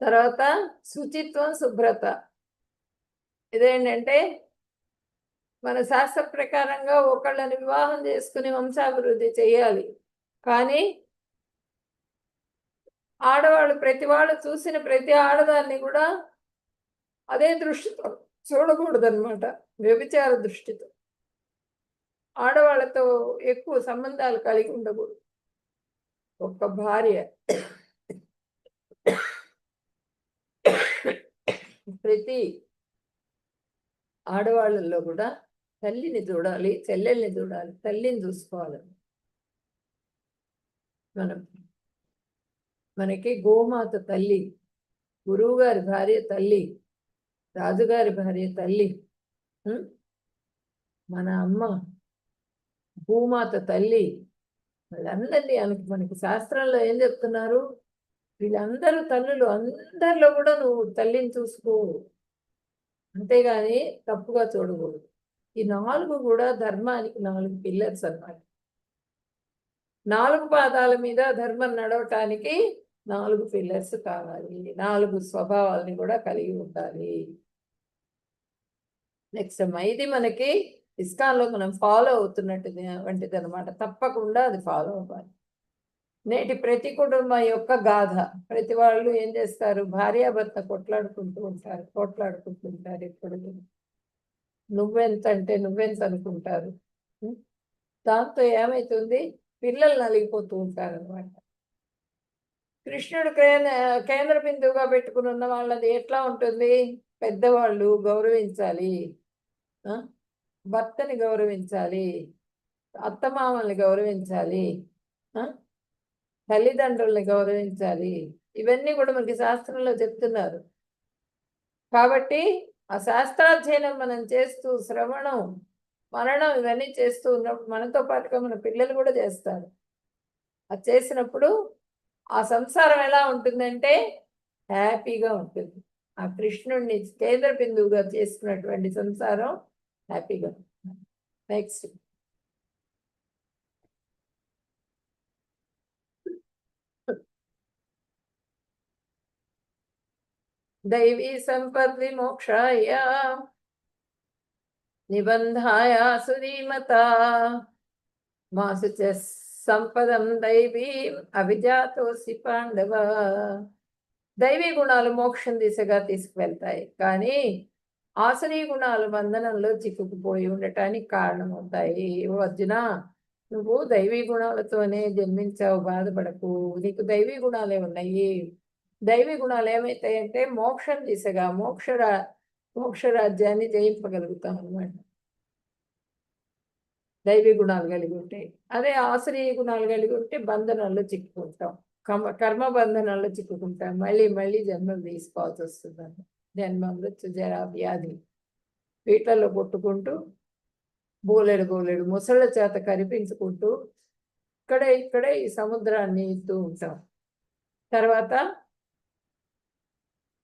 తర్వాత శుచిత్వం, శుభ్రత. ఇదేంటంటే మన శాస్త్ర ప్రకారంగా ఒకళ్ళని వివాహం చేసుకుని వంశాభివృద్ధి చేయాలి. కానీ ఆడవాళ్ళు ప్రతి వాళ్ళు చూసిన ప్రతి ఆడదాన్ని కూడా అదే దృష్టితో చూడకూడదన్నమాట, వ్యభిచార దృష్టితో. ఆడవాళ్ళతో ఎక్కువ సంబంధాలు కలిగి ఉండకూడదు. ఒక్క భార్య ప్రతి ఆడవాళ్ళల్లో కూడా తల్లిని చూడాలి, చెల్లెల్ని చూడాలి, తల్లిని చూసుకోవాలి. మనకి గోమాత తల్లి, గురువు గారి భార్య తల్లి, రాజుగారి భార్య తల్లి, మన అమ్మ భూమాత తల్లి. వాళ్ళందరినీ మనకి శాస్త్రంలో ఏం చెప్తున్నారు? వీళ్ళందరూ తల్లులు, అందరిలో కూడా నువ్వు తల్లిని చూసుకో, అంతేగాని తప్పుగా చూడకూడదు. ఈ 4 కూడా ధర్మానికి 4 పిల్లర్స్ అన్నమాట. 4 పాదాల మీద ధర్మం నడవటానికి 4 పిల్లర్స్ కావాలి. 4 స్వభావాలని కూడా కలిగి ఉండాలి. నెక్స్ట్ ఇది మనకి ఇస్కాన్లో మనం ఫాలో అవుతున్నటువంటిది అనమాట. తప్పకుండా అది ఫాలో అవ్వాలి. నేటి ప్రతి కుటుంబం యొక్క గాథ. ప్రతి వాళ్ళు ఏం చేస్తారు? భార్యాభర్త కొట్లాడుకుంటూ ఉంటారు ఎప్పుడు. నువ్వెంత అంటే నువ్వెంత అనుకుంటారు. దాంతో ఏమవుతుంది? పిల్లలు నలిగిపోతూ ఉంటారు అనమాట. కృష్ణుడు కేంద్ర బిందువుగా పెట్టుకుని ఉన్న వాళ్ళది ఎట్లా ఉంటుంది? పెద్దవాళ్ళు గౌరవించాలి, భర్తని గౌరవించాలి, అత్తమామల్ని గౌరవించాలి, తల్లిదండ్రుల్ని గౌరవించాలి. ఇవన్నీ కూడా మనకి శాస్త్రంలో చెప్తున్నారు. కాబట్టి ఆ శాస్త్రాధ్యయనం మనం చేస్తూ శ్రవణం, మననం ఇవన్నీ చేస్తూ ఉన్నప్పుడు మనతో పాటుగా మన పిల్లలు కూడా చేస్తారు. అది చేసినప్పుడు ఆ సంసారం ఎలా ఉంటుందంటే హ్యాపీగా ఉంటుంది. ఆ కృష్ణుడిని కేంద్ర బిందువుగా చేసుకున్నటువంటి సంసారం హ్యాపీగా ఉంటుంది. నెక్స్ట్ దైవీ సంపద్ విమోక్షాయ నిబంధాయ సుధీమత మాసు సంపదం దైవీ అభిజాతోసి పాండవ. దైవీ గుణాలు మోక్షం దిశగా తీసుకువెళ్తాయి, కానీ ఆసురీ గుణాలు బంధనంలో చిక్కుకుపోయి ఉండటానికి కారణమవుతాయి. ఓ అర్జున, నువ్వు దైవీ గుణాలతోనే జన్మించావు, బాధపడకు. నీకు దైవీ గుణాలే ఉన్నాయి. దైవీ గుణాలు ఏమవుతాయంటే మోక్షం దిశగా మోక్షరాజ్యాన్ని జయింపగలుగుతాం అన్నమాట. దైవీ గుణాలు కలిగి ఉంటే. అదే ఆశ్రయ గుణాలు కలిగి ఉంటే బంధనాల్లో చిక్కుకుంటాం, కర్మ బంధనాల్లో చిక్కుకుంటాం. మళ్ళీ జన్మలు తీసుకోవాల్సి వస్తుందండి. జన్మ, మృత్యు, జర, వ్యాధి వీటిల్లో కొట్టుకుంటూ బోలెడు ముసళ్ళ చేత కనిపించుకుంటూ ఇక్కడే ఈ సముద్రాన్ని ఇస్తూ ఉంటాం. తర్వాత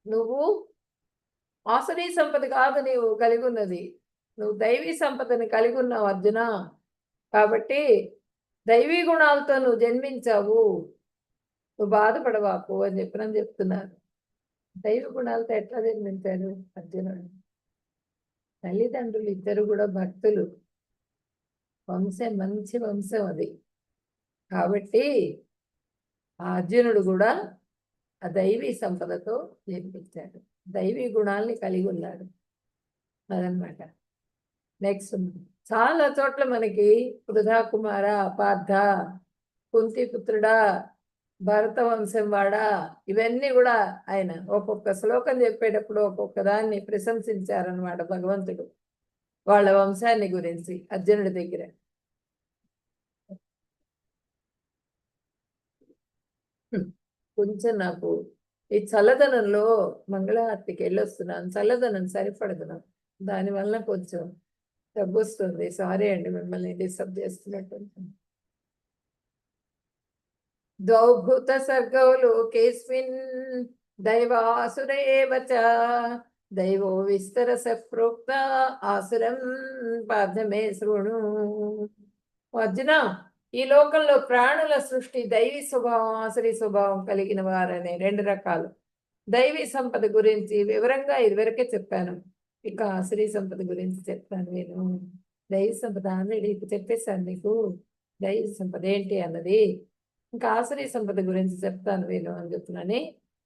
నువ్వు ఆసురీ సంపద కాదు నీవు కలిగి ఉన్నది, నువ్వు దైవీ సంపదని కలిగి ఉన్నావు అర్జున. కాబట్టి దైవీ గుణాలతో నువ్వు జన్మించావు, నువ్వు బాధపడవాకు అని చెప్తున్నారు. దైవ గుణాలతో ఎట్లా జన్మించారు అర్జునుడు? తల్లిదండ్రులు ఇద్దరు కూడా భక్తులు, మంచి వంశం అది. కాబట్టి ఆ అర్జునుడు కూడా ఆ దైవీ సంపదతో జన్మించాడు, దైవీ గుణాలని కలిగి ఉన్నాడు అదనమాట. నెక్స్ట్ చాలా చోట్ల మనకి వృధా కుమార, అపార్థ, కుంతి పుత్రుడా, భరత వంశం వాడా, ఇవన్నీ కూడా ఆయన ఒక్కొక్క శ్లోకం చెప్పేటప్పుడు ఒక్కొక్క దాన్ని ప్రశంసించారనమాట భగవంతుడు వాళ్ళ వంశాన్ని గురించి అర్జునుడి దగ్గర. కొంచెం నాకు ఈ చల్లదనంలో మంగళహారతికి వెళ్ళొస్తున్నాను, చల్లదనం సరిపడదు నాకు, దానివల్ల కొంచెం దగ్గు వస్తుంది. సారీ అండి, మిమ్మల్ని డిస్టర్బ్ చేస్తున్నట్టు. ద్వౌభూత సర్గౌ లోకేస్మిన్ దైవాసురేవ చ దైవో విస్తరస ప్రోక్త ఆసురం పార్థమే శృణు. అర్జున, ఈ లోకంలో ప్రాణుల సృష్టి దైవీ స్వభావం ఆసురీ స్వభావం కలిగిన వారనే 2 రకాలు. దైవీ సంపద గురించి వివరంగా ఇదివరకే చెప్పాను. ఇక ఆసురీ సంపద గురించి చెప్తాను నేను. దైవీ సంపద ఆల్రెడీ చెప్పేశాను నీకు. దైవీ సంపద ఏంటి అన్నది. ఇంకా ఆసురీ సంపద గురించి చెప్తాను నేను అని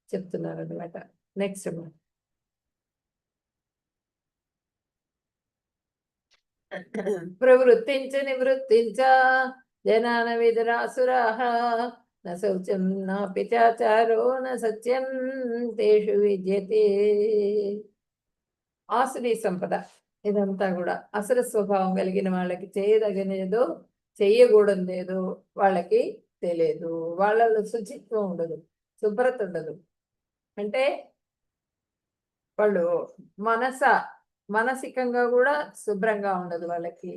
చెప్తున్నారు అనమాట. నెక్స్ట్ అమ్మా. ప్రవృత్తించ నివృత్తించ జనాన విదరాసురాః న శౌచం నాపి చాచారో న సత్యం తేషు విద్యతే. ఆసురీ సంపద ఇదంతా కూడా అసుర స్వభావం కలిగిన వాళ్ళకి చేయదగినదో చెయ్యకూడదేదో వాళ్ళకి తెలియదు. వాళ్ళలో శుచిత్వం ఉండదు, శుభ్రత ఉండదు. అంటే వాళ్ళు మానసికంగా కూడా శుభ్రంగా ఉండదు వాళ్ళకి.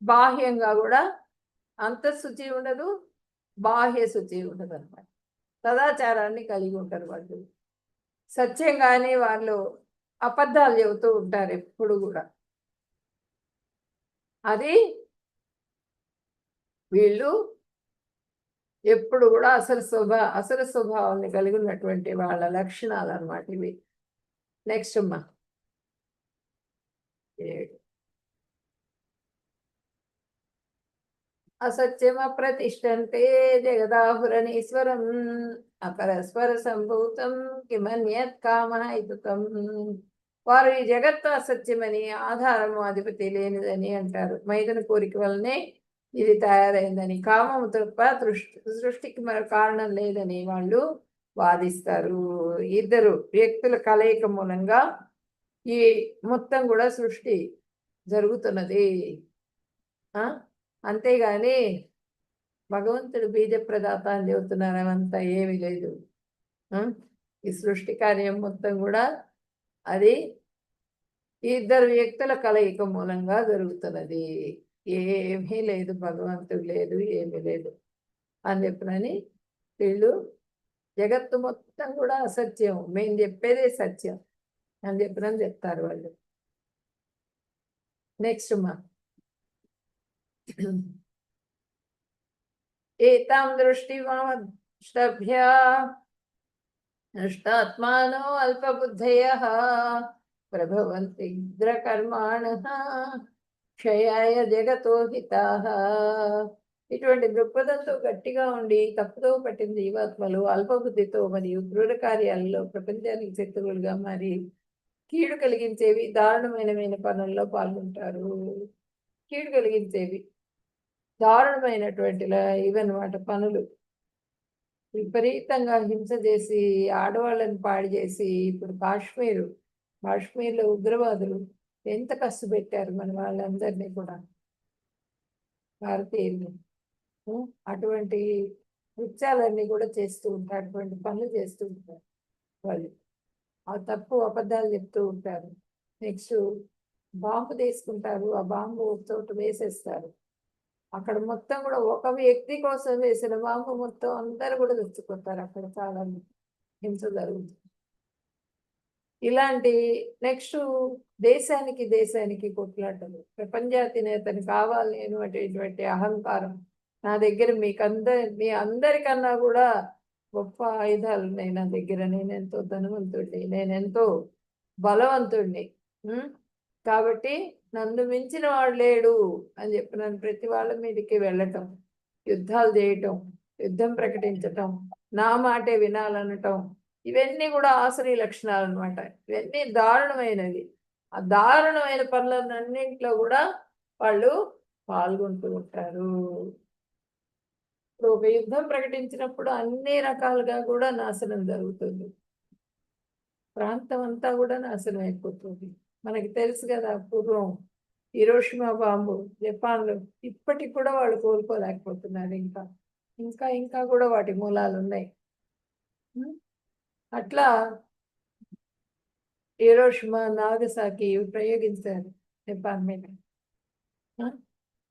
బాహ్యంగా కూడా అంతఃశుచి ఉండదు, బాహ్య శుచి ఉండదు అనమాట. సదాచారాన్ని కలిగి ఉంటారు వాళ్ళు. సత్యంగానే వాళ్ళు అబద్ధాలు చెబుతూ ఉంటారు ఎప్పుడు కూడా. అది వీళ్ళు ఎప్పుడు కూడా అసుర స్వభావాన్ని కలిగి ఉన్నటువంటి వాళ్ళ లక్షణాలు అన్నమాట ఇవి. నెక్స్ట్ అమ్మా. 7. అసత్యమప్రతిష్టంతే జగదాహురనీశ్వరం అపరస్పర సంభూతం కిమన్యత్ కామహితుకం. వారు ఈ జగత్తు అసత్యమని, ఆధారము అధిపతి లేనిదని అంటారు. మైదున కోరిక వల్లనే ఇది తయారైందని, కామము తప్ప సృష్టికి మరో కారణం లేదని వాళ్ళు వాదిస్తారు. ఇద్దరు వ్యక్తుల కలయిక మూలంగా ఈ మొత్తం కూడా సృష్టి జరుగుతున్నది. అంతేగాని భగవంతుడు బీజ ప్రదాత అని చెబుతున్నారు. అవంతా ఏమీ లేదు. ఈ సృష్టి కార్యం మొత్తం కూడా అది ఇద్దరు వ్యక్తుల కలయిక మూలంగా జరుగుతున్నది. ఏమీ లేదు, భగవంతుడు లేదు, ఏమీ లేదు అని చెప్పినని వీళ్ళు జగత్తు మొత్తం కూడా అసత్యం, మేము చెప్పేదే సత్యం అని చెప్పినని చెప్తారు వాళ్ళు. నెక్స్ట్ మా. ఏతాం దృష్టిమాశ్రభ్య నష్టాత్మానో అల్పబుద్ధయః ప్రభవంతి ఇంద్రకర్మాణః క్షయాయ జగతో హితాః. ఇటువంటి దృక్పథంతో గట్టిగా ఉండి తప్పుదో పట్టిన జీవాత్మలు అల్పబుద్ధితో మరియు క్రూర కార్యాలలో ప్రపంచానికి శత్రువులుగా మరి కీడు కలిగించేవి దారుణమైన పనుల్లో పాల్గొంటారు. కీడు కలిగించేవి దారుణమైనటువంటి ఇవన్నమాట పనులు. విపరీతంగా హింస చేసి ఆడవాళ్ళని పాడు చేసి, ఇప్పుడు కాశ్మీర్లో ఉగ్రవాదులు ఎంత కష్టపెట్టారు మన వాళ్ళందరినీ కూడా, భారతీయుల్ని. అటువంటి నృత్యాలన్నీ కూడా చేస్తూ ఉంటారు, అటువంటి పనులు చేస్తూ ఉంటారు వాళ్ళు. ఆ తప్పు అబద్ధాలు చెప్తూ ఉంటారు. నెక్స్ట్ బాంబు తీసుకుంటారు, ఆ బాంబు ఒక చోట వేసేస్తారు. అక్కడ మొత్తం కూడా ఒక వ్యక్తి కోసం వేసిన బాంబు మొత్తం అందరూ కూడా తెచ్చుకుంటారు. అక్కడ చాలా హింస జరుగుతుంది. ఇలాంటి నెక్స్ట్ దేశానికి కొట్లాటలు, ప్రపంచాధినేతని కావాలి అనేటువంటి అహంకారం. నా దగ్గర మీ అందరికన్నా కూడా గొప్ప ఆయుధాలు ఉన్నాయి నా దగ్గర, నేనెంతో ధనవంతుడిని, నేనెంతో బలవంతుడిని, కాబట్టి నన్ను మించిన వాడు లేడు అని చెప్పి నన్ను ప్రతి వాళ్ళ మీదకి వెళ్ళటం, యుద్ధాలు చేయటం, యుద్ధం ప్రకటించటం, నా మాటే వినాలనటం, ఇవన్నీ కూడా ఆసురీ లక్షణాలు అనమాట. ఇవన్నీ దారుణమైనవి. ఆ దారుణమైన పనులన్నింటిలో కూడా వాళ్ళు పాల్గొంటూ ఉంటారు. ఇప్పుడు ఒక యుద్ధం ప్రకటించినప్పుడు అన్ని రకాలుగా కూడా నాశనం జరుగుతుంది. ప్రాంతం అంతా కూడా నాశనం అయిపోతుంది. మనకి తెలుసు కదా, పూర్వం హిరోషిమా బాంబు జపాన్లో ఇప్పటికి కూడా వాళ్ళు కోలుకోలేకపోతున్నారు. ఇంకా కూడా వాటి మూలాలు ఉన్నాయి. అట్లా హిరోషిమా, నాగసాకి ప్రయోగించారు జపాన్ మీద.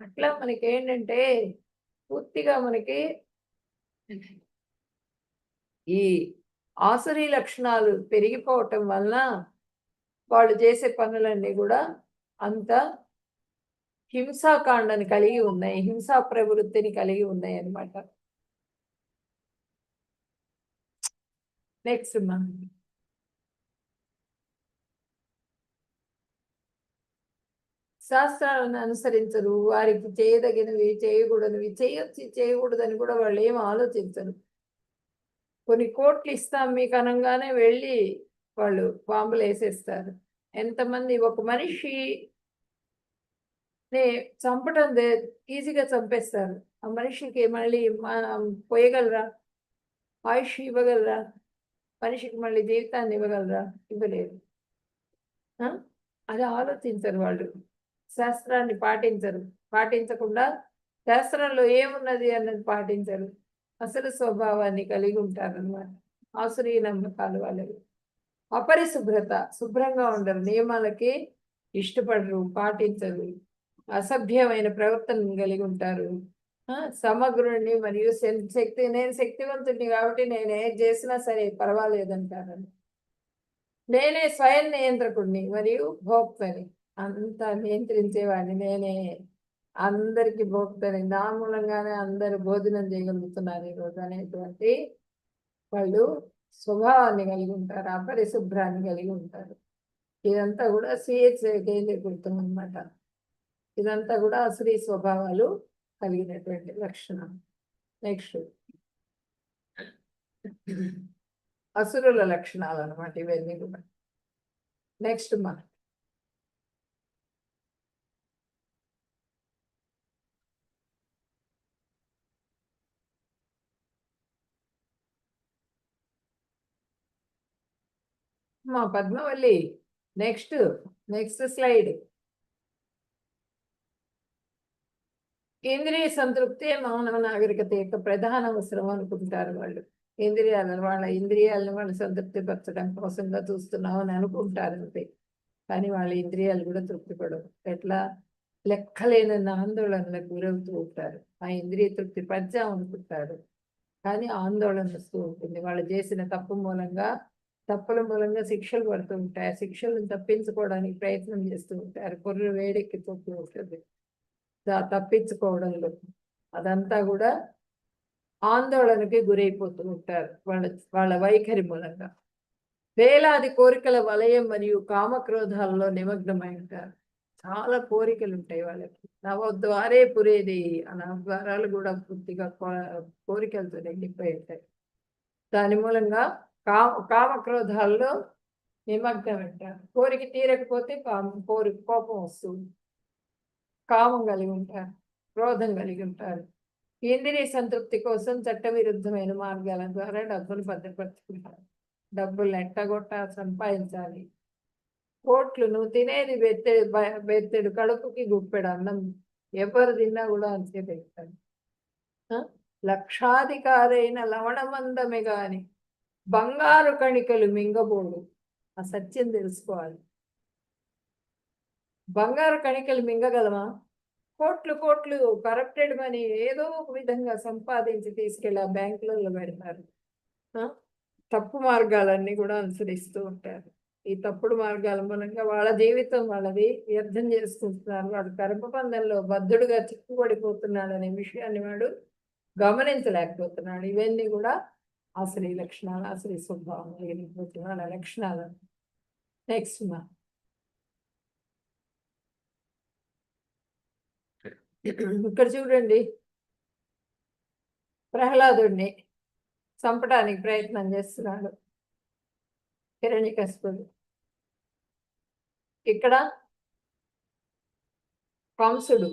అట్లా మనకి ఏంటంటే పూర్తిగా మనకి ఈ ఆసురీ లక్షణాలు పెరిగిపోవటం వలన వాళ్ళు చేసే పనులన్నీ కూడా అంత హింసాకాండని కలిగి ఉన్నాయి, హింసా ప్రవృత్తిని కలిగి ఉన్నాయి అన్నమాట. నెక్స్ట్ మా శాస్త్రాలను అనుసరించరు, వారికి చేయదగినవి చేయకూడనివి చేయొచ్చు చేయకూడదని కూడా వాళ్ళు ఏం ఆలోచించరు. కొన్ని కోట్లు ఇస్తాం మీకు అనగానే వెళ్ళి వాళ్ళు బాంబులు వేసేస్తారు. ఎంతమంది ఒక మనిషి చంపడం ఈజీగా చంపేస్తారు. ఆ మనిషికి మళ్ళీ పోయగలరా? ఆయుష్ ఇవ్వగలరా? మనిషికి మళ్ళీ జీవితాన్ని ఇవ్వగలరా? ఇవ్వలేరు. అది ఆలోచించరు వాళ్ళు, శాస్త్రాన్ని పాటించరు. పాటించకుండా శాస్త్రంలో ఏమున్నది అన్నది పాటించరు, అసలు స్వభావాన్ని కలిగి ఉంటారన్నమాట. ఆసురీయ నమ్మకాలు వాళ్ళవి. అపరిశుభ్రత, శుభ్రంగా ఉండరు, నియమాలకి ఇష్టపడరు, పాటించరు, అసభ్యమైన ప్రవర్తన కలిగి ఉంటారు. సమగ్రుడిని మరియు నేను శక్తివంతుడిని కాబట్టి నేను ఏది చేసినా సరే పర్వాలేదంటారని. నేనే స్వయం నియంత్రకుడిని మరియు భోక్తని, అంతా నియంత్రించేవాడిని నేనే, అందరికి భోక్తని, నా మూలంగానే అందరూ భోజనం చేయగలుగుతున్నారు ఈరోజు అనేటువంటి వాళ్ళు స్వభావాన్ని కలిగి ఉంటారు, అపరిశుభ్రాన్ని కలిగి ఉంటారు. ఇదంతా కూడా కేంద్రీకృతం అన్నమాట. ఇదంతా కూడా అసురీ స్వభావాలు కలిగినటువంటి లక్షణం. నెక్స్ట్ అసురుల లక్షణాలు అన్నమాట ఇవన్నీ కూడా. నెక్స్ట్ మా పద్మవల్లి, నెక్స్ట్ స్లైడ్. ఇంద్రియ సంతృప్తి మానవ నాగరికత యొక్క ప్రధాన అవసరం అనుకుంటారు వాళ్ళు. వాళ్ళ ఇంద్రియాలను వాళ్ళు సంతృప్తి పరచడం కోసంగా చూస్తున్నాం అని అనుకుంటారు అంతే. కానీ వాళ్ళ ఇంద్రియాలు కూడా తృప్తిపడవు. ఎట్లా? లెక్కలేనన్న ఆందోళనలకు గురవుతూ ఉంటారు. ఆ ఇంద్రియ తృప్తి పరచాం అనుకుంటారు, కానీ ఆందోళన వస్తూ ఉంటుంది. వాళ్ళు చేసిన తప్పుల మూలంగా శిక్షలు పడుతూ ఉంటాయి. ఆ శిక్షలను తప్పించుకోవడానికి ప్రయత్నం చేస్తూ ఉంటారు. పొర్రు వేడెక్కిపోతూ ఉంటుంది తప్పించుకోవడంలో. అదంతా కూడా ఆందోళనకి గురైపోతూ ఉంటారు వాళ్ళ వైఖరి మూలంగా. వేలాది కోరికల వలయం మరియు కామక్రోధాలలో నిమగ్నమై ఉంటారు. చాలా కోరికలు ఉంటాయి వాళ్ళకి. నవద్వారే పురేది, ఆ నవద్వారాలు కూడా పూర్తిగా కోరికలతో నిండిపోయి ఉంటాయి. దాని మూలంగా కామక్రోధాల్లో నిమగ్నం ఉంటారు. కోరిక తీరకపోతే కోపం వస్తుంది, కామం కలిగి ఉంటారు, క్రోధం కలిగి ఉంటారు. ఇంద్రియ సంతృప్తి కోసం చట్టవిరుద్ధమైన మార్గాల ద్వారా డబ్బులు భద్రపరుచుకుంటారు. డబ్బులు ఎట్టగొట్ట సంపాదించాలి. కోట్లు నువ్వు తినేది బెత్తెడు కడుపుకి గుప్పెడు అన్నం, ఎవరు తిన్నా కూడా అంతే తెస్తాడు. లక్షాధికారైన లవణమందమే గాని బంగారు కణికలు మింగబోడు. ఆ సత్యం తెలుసుకోవాలి. బంగారు కణికలు మింగగలమా? కోట్లు కరప్టెడ్ మనీ ఏదో ఒక విధంగా సంపాదించి తీసుకెళ్ళి ఆ బ్యాంకులలో పెడతారు. తప్పు మార్గాలన్నీ కూడా అనుసరిస్తూ ఉంటారు. ఈ తప్పుడు మార్గాల మూలంగా వాళ్ళ జీవితం వాళ్ళది వ్యర్థం చేసుకుంటున్నారు. వాడు కర్మబంధంలో బద్ధుడుగా చిక్కుపడిపోతున్నాడు అనే విషయాన్ని వాడు గమనించలేకపోతున్నాడు. ఇవన్నీ కూడా ఆశ్రయ లక్షణాలు, ఆశ్రయ స్వభావం కలిగినటువంటి వాళ్ళ లక్షణాలు. నెక్స్ట్ ఇక్కడ చూడండి, ప్రహ్లాదుడిని చంపడానికి ప్రయత్నం చేస్తున్నాడు హిరణ్యకశిపుడు. ఇక్కడ కంసుడు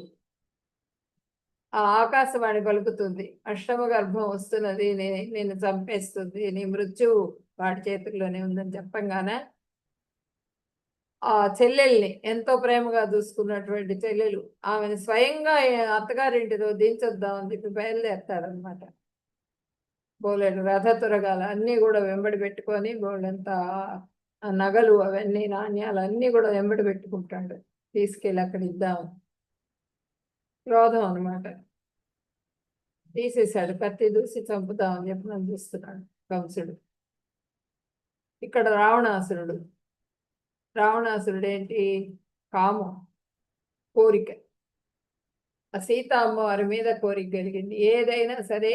ఆ ఆకాశవాణి పలుకుతుంది, అష్టమ గర్భం వస్తున్నది, నేను చంపేస్తుంది, నీ మృత్యువు వాడి చేతుల్లోనే ఉందని చెప్పంగానే ఆ చెల్లెల్ని ఎంతో ప్రేమగా చూసుకున్నటువంటి చెల్లెలు ఆమెను స్వయంగా అత్తగారింటిలో దించొద్దామని చెప్పి బయలుదేరతాడనమాట. బోలెడు రథ తురగాలు అన్నీ కూడా వెంబడి పెట్టుకొని బోళ్ళంత నగలు అవన్నీ నాణ్యాలు అన్నీ కూడా వెంబడి పెట్టుకుంటాడు. తీసుకెళ్ళి అక్కడ ఇద్దాం, క్రోధం అనమాట. తీసేశాడు, కత్తి దూసి చంపుదామని చెప్పి నన్ను చూస్తున్నాడు కంసుడు. ఇక్కడ రావణాసురుడు ఏంటి? కామం, కోరిక. ఆ సీత అమ్మవారి మీద కోరిక కలిగింది. ఏదైనా సరే,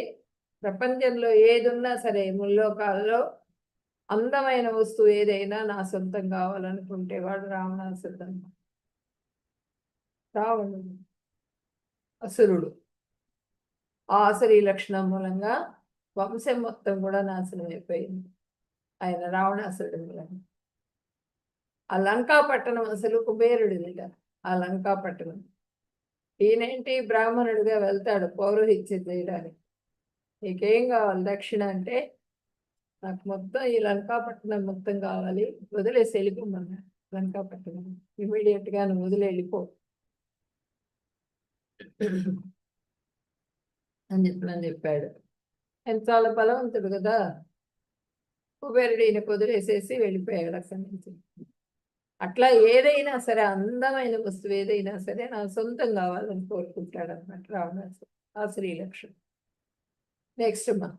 ప్రపంచంలో ఏదున్నా సరే, ముల్లోకాల్లో అందమైన వస్తువు ఏదైనా నా సొంతం కావాలనుకుంటే వాడు రావణాసురుడు. రావణుడు అసురుడు. ఆ ఆసురీ లక్షణం మూలంగా వంశం మొత్తం కూడా నాశనం అయిపోయింది ఆయన రావణాసురుడు మూలంగా. ఆ లంకా పట్టణం అసలు కుబేరుడిదిట. ఆ లంకా పట్టణం ఈయనేంటి బ్రాహ్మణుడిగా వెళ్తాడు పౌరోహిత్యం చేయడానికి. నీకేం కావాలి దక్షిణ అంటే, నాకు మొత్తం ఈ లంకాపట్నం మొత్తం కావాలి, వదిలేసి వెళ్ళిపోమన్నాడు. లంకాపట్నం ఇమీడియట్ గా నువ్వు వదిలి వెళ్ళిపో అని చెప్పాడు. ఆయన చాలా బలవంతుడు కదా, కుబేరుడు ఈయనకు వదిలేసేసి వెళ్ళిపోయాడు అక్కడి నుంచి. అట్లా ఏదైనా సరే, అందమైన వస్తువు ఏదైనా సరే నా సొంతం కావాలని కోరుకుంటాడు అన్నమాట రావణాసురుడు. ఆ స్త్రీ లక్షణం. నెక్స్ట్ మా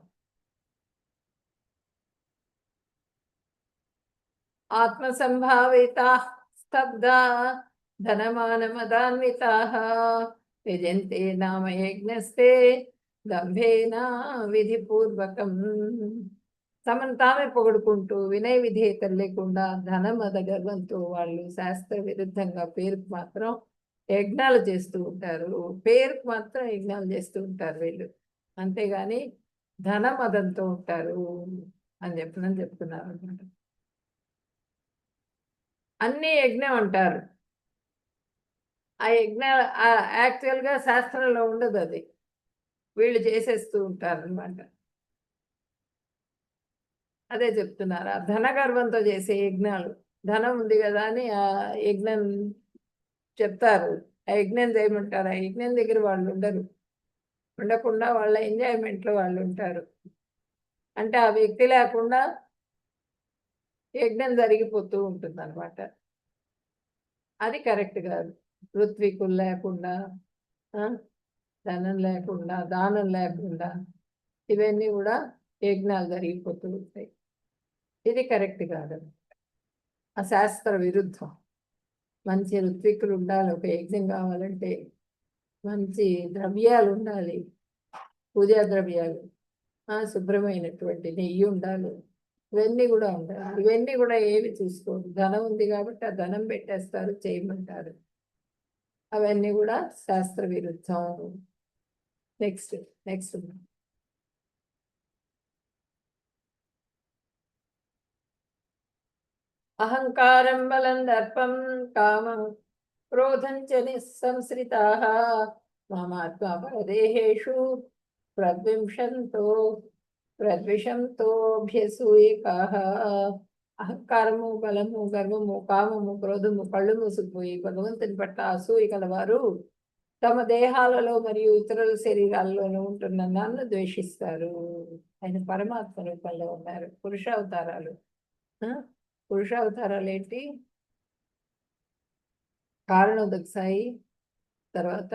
ఆత్మ సంభావిత స్తబ్ద ధనమానమదాన్వితా యజంతే నామ యజ్ఞస్తే దంభేన విధిపూర్వకం. తమను తామే పొగడుకుంటూ వినయ విధేయతలు లేకుండా ధనమద గర్వంతో వాళ్ళు శాస్త్ర విరుద్ధంగా పేరుకు మాత్రం యజ్ఞాలు చేస్తూ ఉంటారు. పేరుకు మాత్రం యజ్ఞాలు చేస్తూ ఉంటారు వీళ్ళు, అంతేగాని ధనమదంతో ఉంటారు అని చెప్తున్నారు అనమాట. అన్ని యజ్ఞం అంటారు. ఆ యజ్ఞ యాక్చువల్గా శాస్త్రంలో ఉండదు, అది వీళ్ళు చేసేస్తూ ఉంటారు అనమాట. అదే చెప్తున్నారు, ఆ ధన గర్వంతో చేసే యజ్ఞాలు. ధనం ఉంది కదా అని ఆ యజ్ఞం చెప్తారు, ఆ యజ్ఞం చేయమంటారు. ఆ యజ్ఞం దగ్గర వాళ్ళు ఉండకుండా వాళ్ళ ఎంజాయ్మెంట్లో వాళ్ళు ఉంటారు. అంటే ఆ వ్యక్తి లేకుండా యజ్ఞం జరిగిపోతూ ఉంటుంది అనమాట. అది కరెక్ట్ కాదు. ఋత్వికులు లేకుండా, ధనం లేకుండా, దానం లేకుండా ఇవన్నీ కూడా యజ్ఞాలు జరిగిపోతూ ఉంటాయి. ఇది కరెక్ట్ కాదు, ఆ శాస్త్ర విరుద్ధం. మంచి ఋత్వికులు ఉండాలి. ఒక యజ్ఞం కావాలంటే మంచి ద్రవ్యాలు ఉండాలి, పూజా ద్రవ్యాలు, శుభ్రమైనటువంటి నెయ్యి ఉండాలి, ఇవన్నీ కూడా ఉండాలి. ఇవన్నీ కూడా ఏవి చూసుకోరు. ధనం ఉంది కాబట్టి ఆ ధనం పెట్టేస్తారు, చేయమంటారు. అవన్నీ కూడా శాస్త్ర విరుద్ధం. నెక్స్ట్ అహంకారం బలం దర్పం కామం క్రోధం చ నిస్సంశ్రితాః మమాత్మా పరదేహేషు ప్రద్విషంతోభ్యసూయకాః. అహంకారము, బలము, గర్వము, కామము, క్రోధము కళ్ళు మూసుకుపోయి భగవంతుని పట్ల అసూయ కలవారు తమ దేహాలలో మరియు ఇతరుల శరీరాల్లోనూ ఉంటున్న నన్ను ద్వేషిస్తారు. ఆయన పరమాత్మ రూపంలో ఉన్నారు. పురుషావతారాలు ఏంటి? కారణోదక సాయి, తర్వాత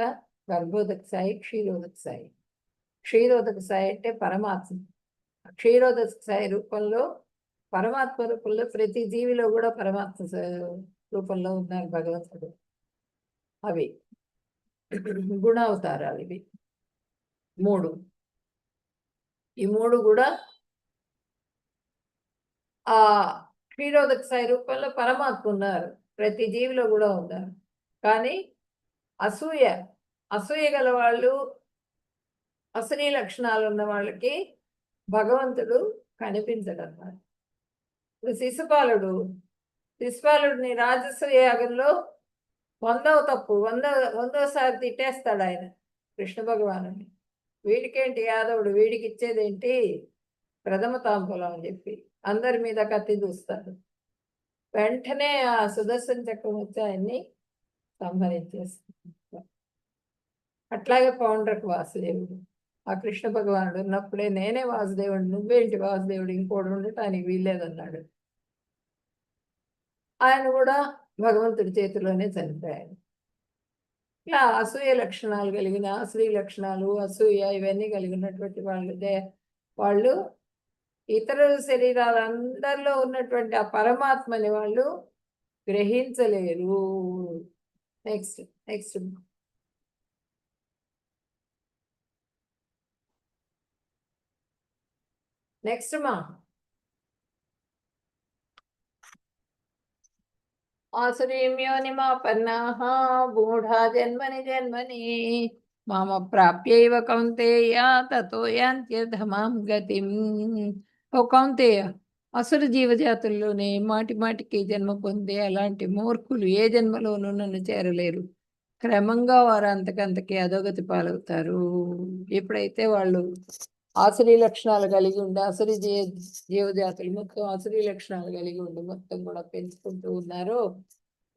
గర్భోదక సాయి, క్షీరోదక సాయి. క్షీరోదక సాయి అంటే పరమాత్మ. క్షీరోదక సాయి రూపంలో, పరమాత్మ రూపంలో ప్రతి జీవిలో కూడా పరమాత్మ రూపంలో ఉన్నారు భగవంతుడు. అవి గుణావతారాలు. ఇవి ఈ మూడు కూడా ఆ క్షీరోదక సాయి రూపంలో పరమాత్మ ఉన్నారు, ప్రతి జీవిలో కూడా ఉన్నారు. కానీ అసూయ గల వాళ్ళు, అసూయ లక్షణాలు ఉన్న వాళ్ళకి భగవంతుడు కనిపించడు అన్నమాట. ఇప్పుడు శిశుపాలుడిని రాజసూయ యాగంలో 100సారి తిట్టేస్తాడు ఆయన కృష్ణ భగవానుని. వీడికేంటి యాదవుడు, వీడికి ఇచ్చేదేంటి ప్రథమ తాంబూలం అని చెప్పి అందరి మీద కత్తి దూస్తాడు. వెంటనే ఆ సుదర్శన చక్రం వచ్చి ఆయన్ని సంహరించేస్తాడు. అట్లాగే పౌండ్రకు వాసుదేవుడు, ఆ కృష్ణ భగవానుడు ఉన్నప్పుడే నేనే వాసుదేవుడు, నువ్వేంటి వాసుదేవుడు, ఇంకోడు ఉండటానికి వీల్లేదన్నాడు. ఆయన కూడా భగవంతుడి చేతిలోనే చనిపోయాడు. ఇలా అసూయ లక్షణాలు కలిగిన, స్త్రీ లక్షణాలు, అసూయ ఇవన్నీ కలిగినటువంటి వాళ్ళు ఇతరుల శరీరాలందరిలో ఉన్నటువంటి ఆ పరమాత్మని వాళ్ళు గ్రహించలేరు. నెక్స్ట్ నెక్స్ట్ మా ఆసురీమ్యోనిమాపన్నాః మూఢా జన్మని జన్మని మామ ప్రాప్యైవ కౌంతేయ తతో యాంత్యధమాం గతిం. ఓ కౌంతేయ, అసుర జీవజాతుల్లోనే మాటి మాటికి జన్మ పొందే అలాంటి మూర్ఖులు ఏ జన్మలోనూ నన్ను చేరలేరు. క్రమంగా వారు అంతకంతకి అధోగతి పాలవుతారు. ఎప్పుడైతే వాళ్ళు ఆసురీ లక్షణాలు కలిగి ఉండి జీవజాతులు మొత్తం ఆసురీ లక్షణాలు కలిగి ఉండి మొత్తం కూడా పెంచుకుంటూ ఉన్నారో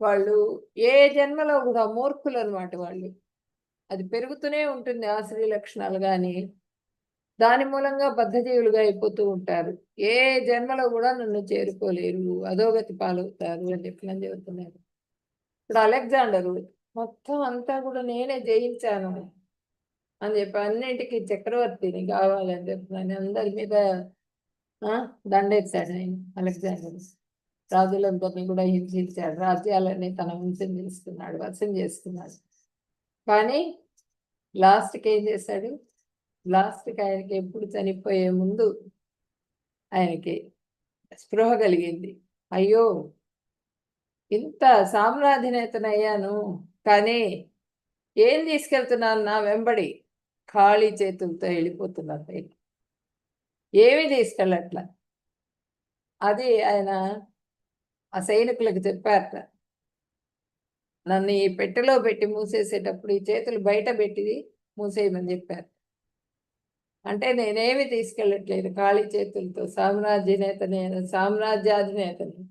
వాళ్ళు ఏ జన్మలో కూడా మూర్ఖులు అనమాట. వాళ్ళు అది పెరుగుతూనే ఉంటుంది ఆసురీ లక్షణాలు, కానీ దాని మూలంగా బద్ధజీవులుగా అయిపోతూ ఉంటారు. ఏ జన్మలో కూడా నన్ను చేరుకోలేరు, అధోగతి పాలవుతారు అని చెప్పి నన్ను చెబుతున్నారు. ఇప్పుడు అలెగ్జాండరు మొత్తం అంతా కూడా నేనే జయించాను అని చెప్పి అన్నింటికి చక్రవర్తిని కావాలని చెప్తున్నాను, అందరి మీద దండెత్తాడు ఆయన. అలెగ్జాండర్ రాజులందరినీ కూడా హింసించాడు, రాజ్యాలన్నీ తన వంశం చేసుకున్నాడు, వశం చేసుకున్నాడు. కానీ లాస్ట్కి ఏం చేశాడు? లాస్ట్కి ఆయనకి ఎప్పుడు చనిపోయే ముందు ఆయనకి స్పృహ కలిగింది. అయ్యో, ఇంత సామ్రాజ్యనేతనయ్యాను, కానీ ఏం తీసుకెళ్తున్నాను నా వెంబడి? ఖాళీ చేతులతో వెళ్ళిపోతున్నారు పైకి, ఏమీ తీసుకెళ్ళట్ల. అది ఆయన ఆ సైనికులకు చెప్పారట, నన్ను ఈ పెట్టెలో పెట్టి మూసేసేటప్పుడు ఈ చేతులు బయట పెట్టి మూసేయమని చెప్పారు. అంటే నేనేమి తీసుకెళ్ళట్లేదు, ఖాళీ చేతులతో సామ్రాజ్యాధినేతని.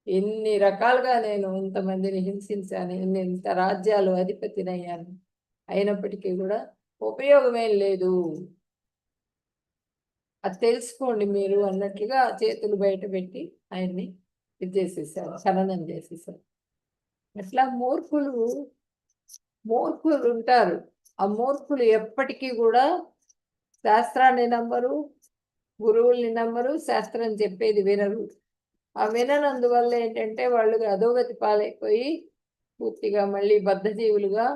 ఇన్ని రకాలుగా నేను ఇంతమందిని హింసించాను, ఇంత రాజ్యాలు అధిపతినయ్యాను, అయినప్పటికీ కూడా ఉపయోగమేం లేదు, అది తెలుసుకోండి మీరు అన్నట్లుగా చేతులు బయట పెట్టి ఆయన్ని ఇది చేసేసారు, ఖననం చేసేసారు. అట్లా మూర్ఖులు ఉంటారు. ఆ మూర్ఖులు ఎప్పటికీ కూడా శాస్త్రాన్ని నమ్మరు, గురువుల్ని నమ్మరు, శాస్త్రం చెప్పేది వినరు. ఆ విననందువల్ల ఏంటంటే వాళ్ళు అధోగతి పాలైపోయి పూర్తిగా మళ్ళీ బద్ధజీవులుగా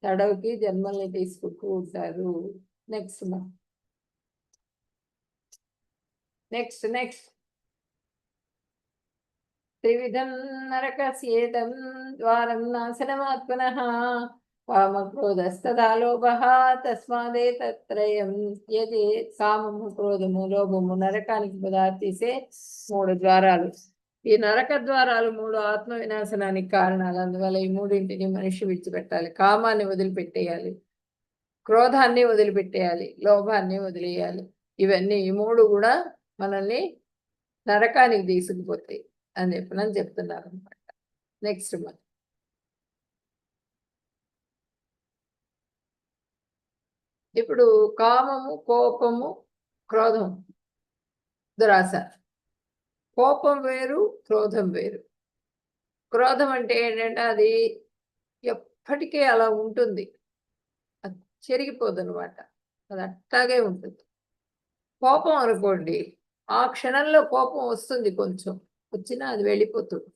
తడవకి జన్మల్ని తీసుకుంటూ ఉంటారు. నెక్స్ట్ త్రివిధం నరకస్యేదం ద్వారం నాశనమాత్మనః కామక్రోధస్తదా లోభః తస్మాదేతత్రయం యజేత్. కామము, క్రోధము, లోభము నరకానికి తీసే 3 ద్వారాలు. ఈ నరక ద్వారాలు 3 ఆత్మ వినాశనానికి కారణాలు. అందువల్ల ఈ 3ంటిని మనిషి విడిచిపెట్టాలి. కామాన్ని వదిలిపెట్టేయాలి, క్రోధాన్ని వదిలిపెట్టేయాలి, లోభాన్ని వదిలేయాలి. ఇవన్నీ ఈ 3 కూడా మనల్ని నరకానికి తీసుకుపోతాయి అని చెప్తున్నారు అనమాట. నెక్స్ట్ ఇప్పుడు కామము, కోపము, క్రోధం, దురాశ. కోపం వేరు, క్రోధం వేరు. క్రోధం అంటే ఏంటంటే అది ఎప్పటికీ అలా ఉంటుంది, అది చెరిగిపోదు అనమాట, అది అట్లాగే ఉంటుంది. కోపం అనుకోండి, ఆ క్షణంలో కోపం వస్తుంది, కొంచెం వచ్చినా అది వెళ్ళిపోతుంది.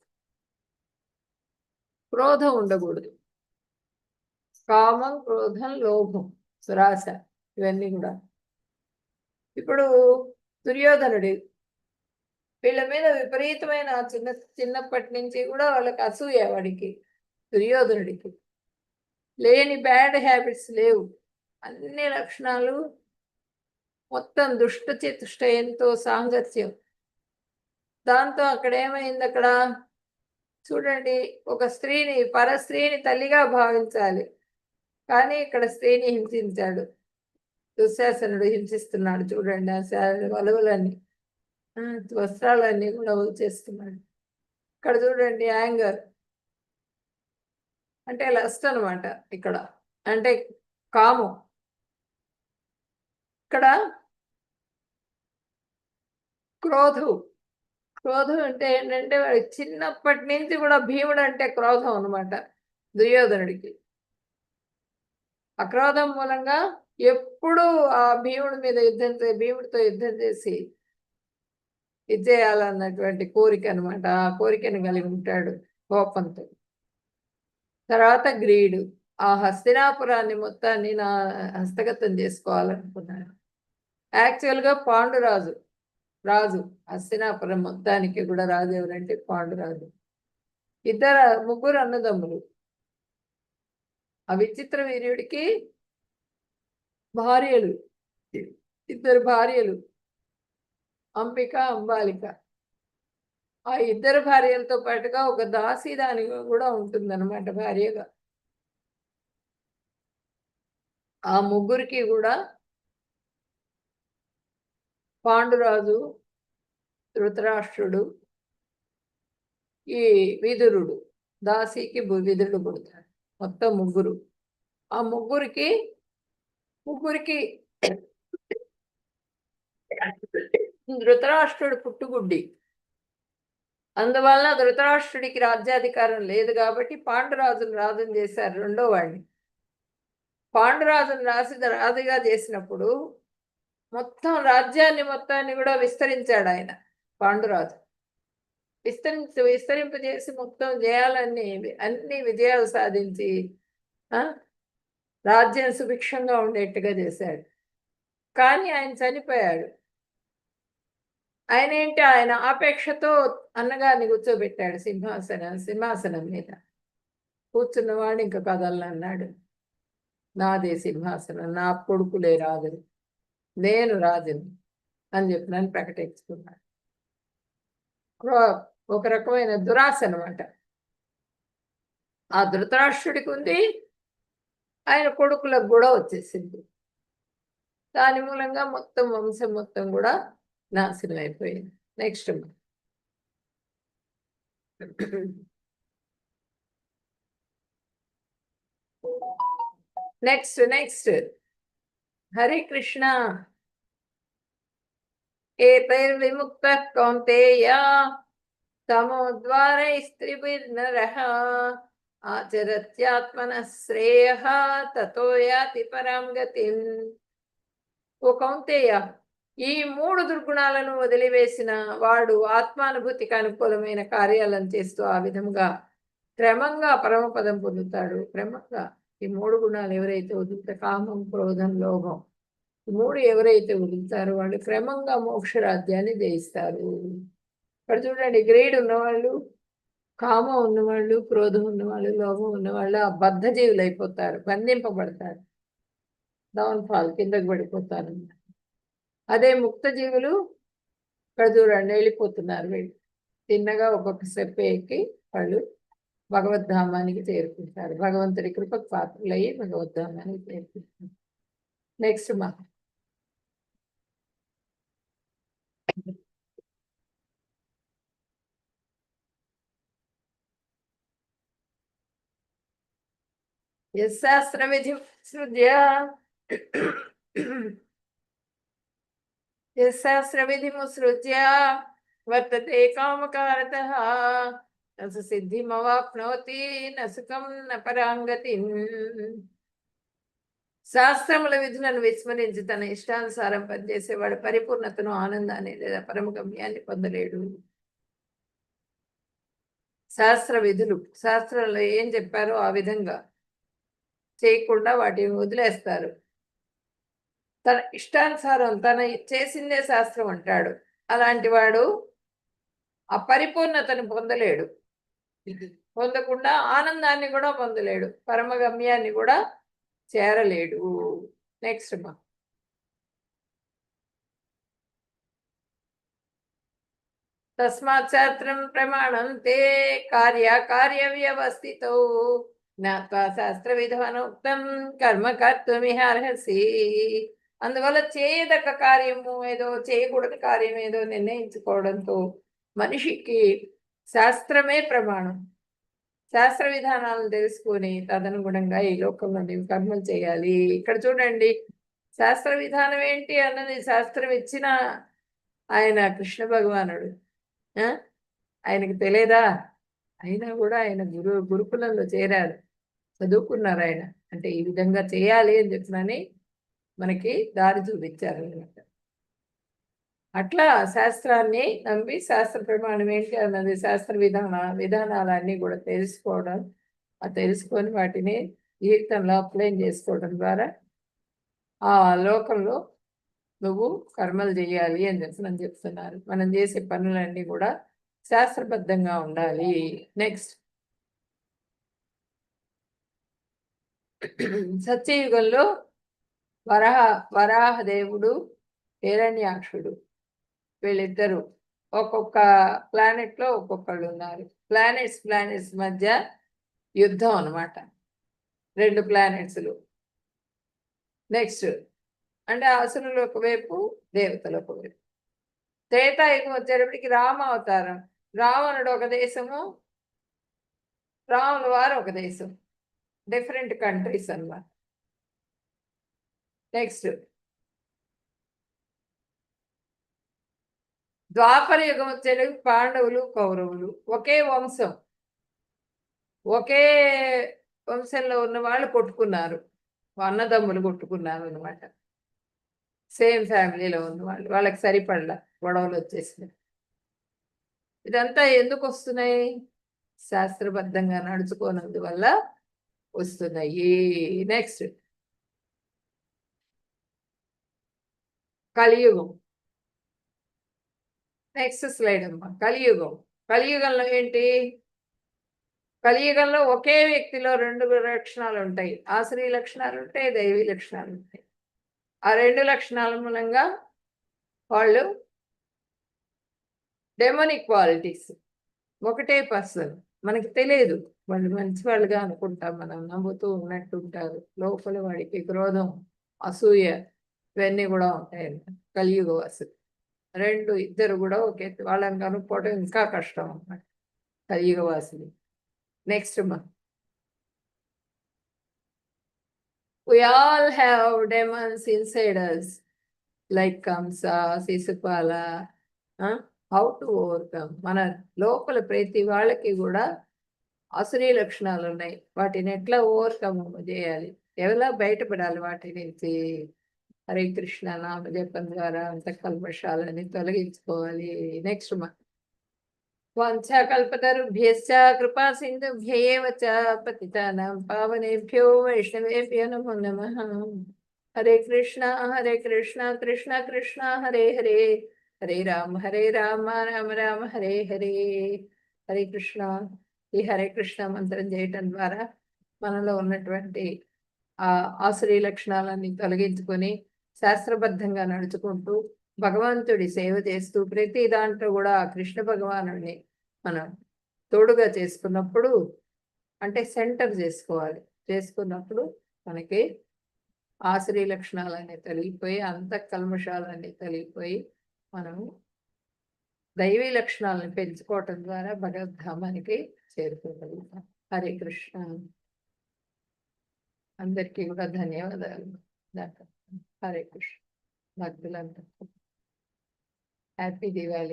క్రోధం ఉండకూడదు. కామం, క్రోధం, లోభం, దురాశ, ఇవన్నీ కూడా. ఇప్పుడు దుర్యోధనుడు, వీళ్ళ మీద విపరీతమైన చిన్నప్పటి నుంచి కూడా వాళ్ళకి అసూయ. వాడికి, దుర్యోధనుడికి లేని బ్యాడ్ హ్యాబిట్స్ లేవు, అన్ని లక్షణాలు, మొత్తం దుష్టచతుష్టయంతో సాంగత్యం. దాంతో అక్కడ ఏమైంది? అక్కడ చూడండి, ఒక స్త్రీని, పరస్త్రీని తల్లిగా భావించాలి, కానీ ఇక్కడ స్త్రీని హింసించాడు. దుశ్శాసనుడు హింసిస్తున్నాడు చూడండి, ఆ వలువలన్నీ, వస్త్రాలన్నీ కూడా చేస్తున్నాడు. ఇక్కడ చూడండి, యాంగర్ అంటే లస్ట్ అనమాట. ఇక్కడ అంటే కామం. ఇక్కడ క్రోధం అంటే ఏంటంటే వాడి చిన్నప్పటి నుంచి కూడా భీముడు అంటే క్రోధం అనమాట దుర్యోధనుడికి. ఆ క్రోధం మూలంగా ఎప్పుడూ ఆ భీముడితో యుద్ధం చేసి ఇది చేయాలన్నటువంటి కోరిక అనమాట. ఆ కోరికను కలిగి ఉంటాడు కోపంతో. తర్వాత గ్రీడు, ఆ హస్తినాపురాన్ని మొత్తాన్ని నా హస్తగతం చేసుకోవాలనుకున్నాడు. యాక్చువల్గా పాండురాజు రాజు. హస్తినాపురం మొత్తానికి కూడా రాజు ఎవరంటే పాండురాజు. ముగ్గురు అన్నదమ్ములు. ఆ విచిత్ర వీర్యుడికి భార్యలు, ఇద్దరు భార్యలు, అంబిక, అంబాలిక. ఆ ఇద్దరు భార్యలతో పాటుగా ఒక దాసి దాని కూడా ఉంటుందన్నమాట భార్యగా. ఆ ముగ్గురికి కూడా పాండురాజు, ధృతరాష్ట్రుడు, ఈ విదురుడు, దాసికి విదురుడు పుడతాడు. మొత్తం ముగ్గురు. ఆ ముగ్గురికి ధృతరాష్ట్రుడు పుట్టుగుడ్డి. అందువల్ల ధృతరాష్ట్రుడికి రాజ్యాధికారం లేదు కాబట్టి పాండురాజును రాజును చేశారు, రెండో వాడిని. పాండురాజును రాజుగా చేసినప్పుడు మొత్తం రాజ్యాన్ని మొత్తాన్ని కూడా విస్తరించాడు ఆయన పాండురాజు. విస్తరింపజేసి మొత్తం అన్ని విజయాలు సాధించి రాజ్యం సుభిక్షంగా ఉండేట్టుగా చేశాడు. కానీ ఆయన చనిపోయాడు. ఆయన ఆపేక్షతో అన్నగారిని కూర్చోబెట్టాడు సింహాసనం మీద. కూర్చున్నవాడు ఇంకా కదలనన్నాడు. నాదే సింహాసనం, నా కొడుకులే రాజులు, నేను రాజుని అని చెప్పి నన్ను ప్రకటించుకున్నాడు. ఒక రకమైన దురాశ అనమాట. ఆ ధృతరాష్ట్రుడికి ఉంది, ఆయన కొడుకులకు కూడా వచ్చేసింది. దాని మూలంగా మొత్తం వంశం మొత్తం కూడా నాశనం అయిపోయింది. నెక్స్ట్ హరే కృష్ణ. ఏతైర్విముక్త కౌంతేయ తమోద్వారైస్త్రిభిర్నరః ఆచరత్యాత్మనః శ్రేయః తతో యాతి పరాం గతిం. ఓ కౌంతేయ, ఈ 3 దుర్గుణాలను వదిలివేసిన వాడు ఆత్మానుభూతికి అనుకూలమైన కార్యాలను చేస్తూ ఆ విధంగా క్రమంగా పరమపదం పొందుతాడు. క్రమంగా ఈ 3 గుణాలు ఎవరైతే వదులుతారో, కామం, క్రోధం, లోభం, ఈ 3 ఎవరైతే వదులుతారో వాళ్ళు క్రమంగా మోక్షరాజ్యాన్ని జయిస్తారు. ఇక్కడ చూడండి, గ్రేడ్ ఉన్నవాళ్ళు, కామం ఉన్నవాళ్ళు, క్రోధం ఉన్నవాళ్ళు, లోభం ఉన్నవాళ్ళు ఆ బద్ధజీవులు అయిపోతారు, బంధింపబడతారు, డౌన్ఫాల్, కిందకు పడిపోతారు. అదే ముక్త జీవులు ఇక్కడ చూడండి వెళ్ళిపోతున్నారు. వీళ్ళు తిన్నగా ఒక్కొక్క స్టెప్ ఎక్కి వాళ్ళు భగవద్ధామానికి చేరుకుంటారు. భగవంతుడి కృపకు పాత్రలయ్యి భగవద్ధామానికి చేరుకుంటారు. నెక్స్ట్ శాస్త్ర విధి శాస్త్రవిధిముసృజ్య వర్తతే కామకారతః నసు సిద్ధిమవాప్నోతి నసుకం న పరాంగతిం. శాస్త్రముల విధులను విస్మరించి తన ఇష్టానుసారం పనిచేసేవాడు పరిపూర్ణతను, ఆనందాన్ని లేదా పరమగమ్యాన్ని పొందలేడు. శాస్త్ర విధులు, శాస్త్రంలో ఏం చెప్పారో ఆ విధంగా చేయకుండా వాటిని వదిలేస్తారు. తన ఇష్టానుసారం తన చేసిందే శాస్త్రం అంటాడు. అలాంటి వాడు ఆ పరిపూర్ణతను పొందలేడు. పొందకుండా ఆనందాన్ని కూడా పొందలేడు, పరమగమ్యాన్ని కూడా చేరలేడు. నెక్స్ట్ తస్మాత్ శాస్త్రం ప్రమాణం తే కార్య వ్యవస్థితో జ్ఞాత్వా శాస్త్ర విధానోక్తం కర్మ కర్తుమిహార్హసి. అందువల్ల చేయదగ్గ కార్యము ఏదో, చేయకూడని కార్యం ఏదో నిర్ణయించుకోవడంతో మనిషికి శాస్త్రమే ప్రమాణం. శాస్త్ర విధానాలను తెలుసుకొని తదనుగుణంగా ఈ లోకంలో నీవు కర్మలు చేయాలి. ఇక్కడ చూడండి, శాస్త్ర విధానం ఏంటి అన్నది శాస్త్రం ఇచ్చిన ఆయన కృష్ణ భగవానుడు. ఆయనకు తెలియదా? అయినా కూడా ఆయన గురుకులంలో చేరారు, చదువుకున్నారు. ఆయన అంటే ఈ విధంగా చేయాలి అని చెప్పినని మనకి దారి చూపించారు అనమాట. అట్లా శాస్త్రాన్ని నమ్మి శాస్త్ర ప్రమాణం ఏంటి అన్నది, శాస్త్ర విధానాలన్నీ కూడా తెలుసుకోవడం, తెలుసుకొని వాటిని జీవితంలో అప్లై చేసుకోవడం ద్వారా ఆ లోకంలో నువ్వు కర్మలు చేయాలి అని చెప్పి చెప్తున్నారు. మనం చేసే పనులన్నీ కూడా శాస్త్రబద్ధంగా ఉండాలి. నెక్స్ట్, సత్యయుగంలో వరాహ దేవుడు, హిరణ్యాక్షుడు, వీళ్ళిద్దరూ ఒక్కొక్క ప్లానెట్ లో ఒక్కొక్కళ్ళు ఉన్నారు. ప్లానెట్స్ మధ్య యుద్ధం అన్నమాట, 2 ప్లానెట్స్లు. నెక్స్ట్ అంటే అసురులు ఒకవైపు, దేవతలు ఒకవైపు. త్రేతాయుగం వచ్చేటప్పటికి రామ అవతారం. రావణుడు ఒక దేశము, రాముల వారు ఒక దేశం, డిఫరెంట్ కంట్రీస్ అన్నమాట. నెక్స్ట్, ద్వాపర యుగం వచ్చేటప్పటికి పాండవులు, కౌరవులు ఒకే వంశం, ఒకే వంశంలో ఉన్న వాళ్ళు కొట్టుకున్నారు, అన్నదమ్ములు కొట్టుకున్నారు అనమాట. సేమ్ ఫ్యామిలీలో ఉన్న వాళ్ళు, వాళ్ళకి సరిపడల గొడవలు వచ్చేసినాయి. ఇదంతా ఎందుకు వస్తున్నాయి? శాస్త్రబద్ధంగా నడుచుకోనందువల్ల వస్తున్నాయి. నెక్స్ట్, కలియుగం. నెక్స్ట్ స్లైడ్ అమ్మా. కలియుగంలో ఏంటి? కలియుగంలో ఒకే వ్యక్తిలో 2 లక్షణాలు ఉంటాయి. ఆశ్రీ లక్షణాలు ఉంటాయి, దైవీ లక్షణాలు ఉంటాయి. ఆ 2 లక్షణాల మూలంగా వాళ్ళు డెమోనిక్ క్వాలిటీస్. ఒకటే పర్సన్, మనకి తెలియదు, వాళ్ళు మంచి వాళ్ళుగా అనుకుంటాం, మనం నమ్ముతూ ఉన్నట్టు ఉంటారు. లోపల వాడికి క్రోధం, అసూయ ఇవన్నీ కూడా ఉంటాయి. కలియుగ వాసులు 2 కూడా ఒకే, వాళ్ళని కనుక్కోవడం ఇంకా కష్టం అన్నమాట కలియుగ వాసులు. నెక్స్ట్ మా, we all have demons inside us, like Kamsa, Sisupala. How to overcome. మన లోపల ప్రతి వాళ్ళకి కూడా అసురీ లక్షణాలు ఉన్నాయి. వాటిని ఎట్లా ఓవర్కమ్ చేయాలి, ఎలా బయటపడాలి వాటి నుంచి? హరే కృష్ణ నామ జపం ద్వారా అంత కల్మషాలని తొలగించుకోవాలి. నెక్స్ట్ మా, వాంఛాకల్పతరుభ్యశ్చ కృపా సింధుభ్యయేవ చ పతితానాం పావనేభ్యో వైష్ణవేభ్యో నమో నమః. హరే కృష్ణ కృష్ణ కృష్ణ హరే హరే, హరే రామ రామ రామ హరే హరే. హరే కృష్ణ. ఈ హరే కృష్ణ మంత్రం చేయటం ద్వారా మనలో ఉన్నటువంటి ఆ ఆసురీ లక్షణాలన్నీ తొలగించుకొని శాస్త్రబద్ధంగా నడుచుకుంటూ భగవంతుడి సేవ చేస్తూ ప్రతి దాంట్లో కూడా కృష్ణ భగవానుడిని మనం తోడుగా చేసుకున్నప్పుడు, అంటే సెంటర్ చేసుకున్నప్పుడు మనకి ఆశ్రీ లక్షణాలన్నీ తొలగిపోయి, కల్మషాలన్నీ తొలగిపోయి మనము దైవీ లక్షణాలను పెంచుకోవటం ద్వారా భగవద్ధామానికి చేరుకోగలుగుతాం. హరే కృష్ణ. అందరికీ కూడా ధన్యవాదాలు. హరే కృష్ణ. భక్తులందరికీ హ్యాపీ దివాళీ.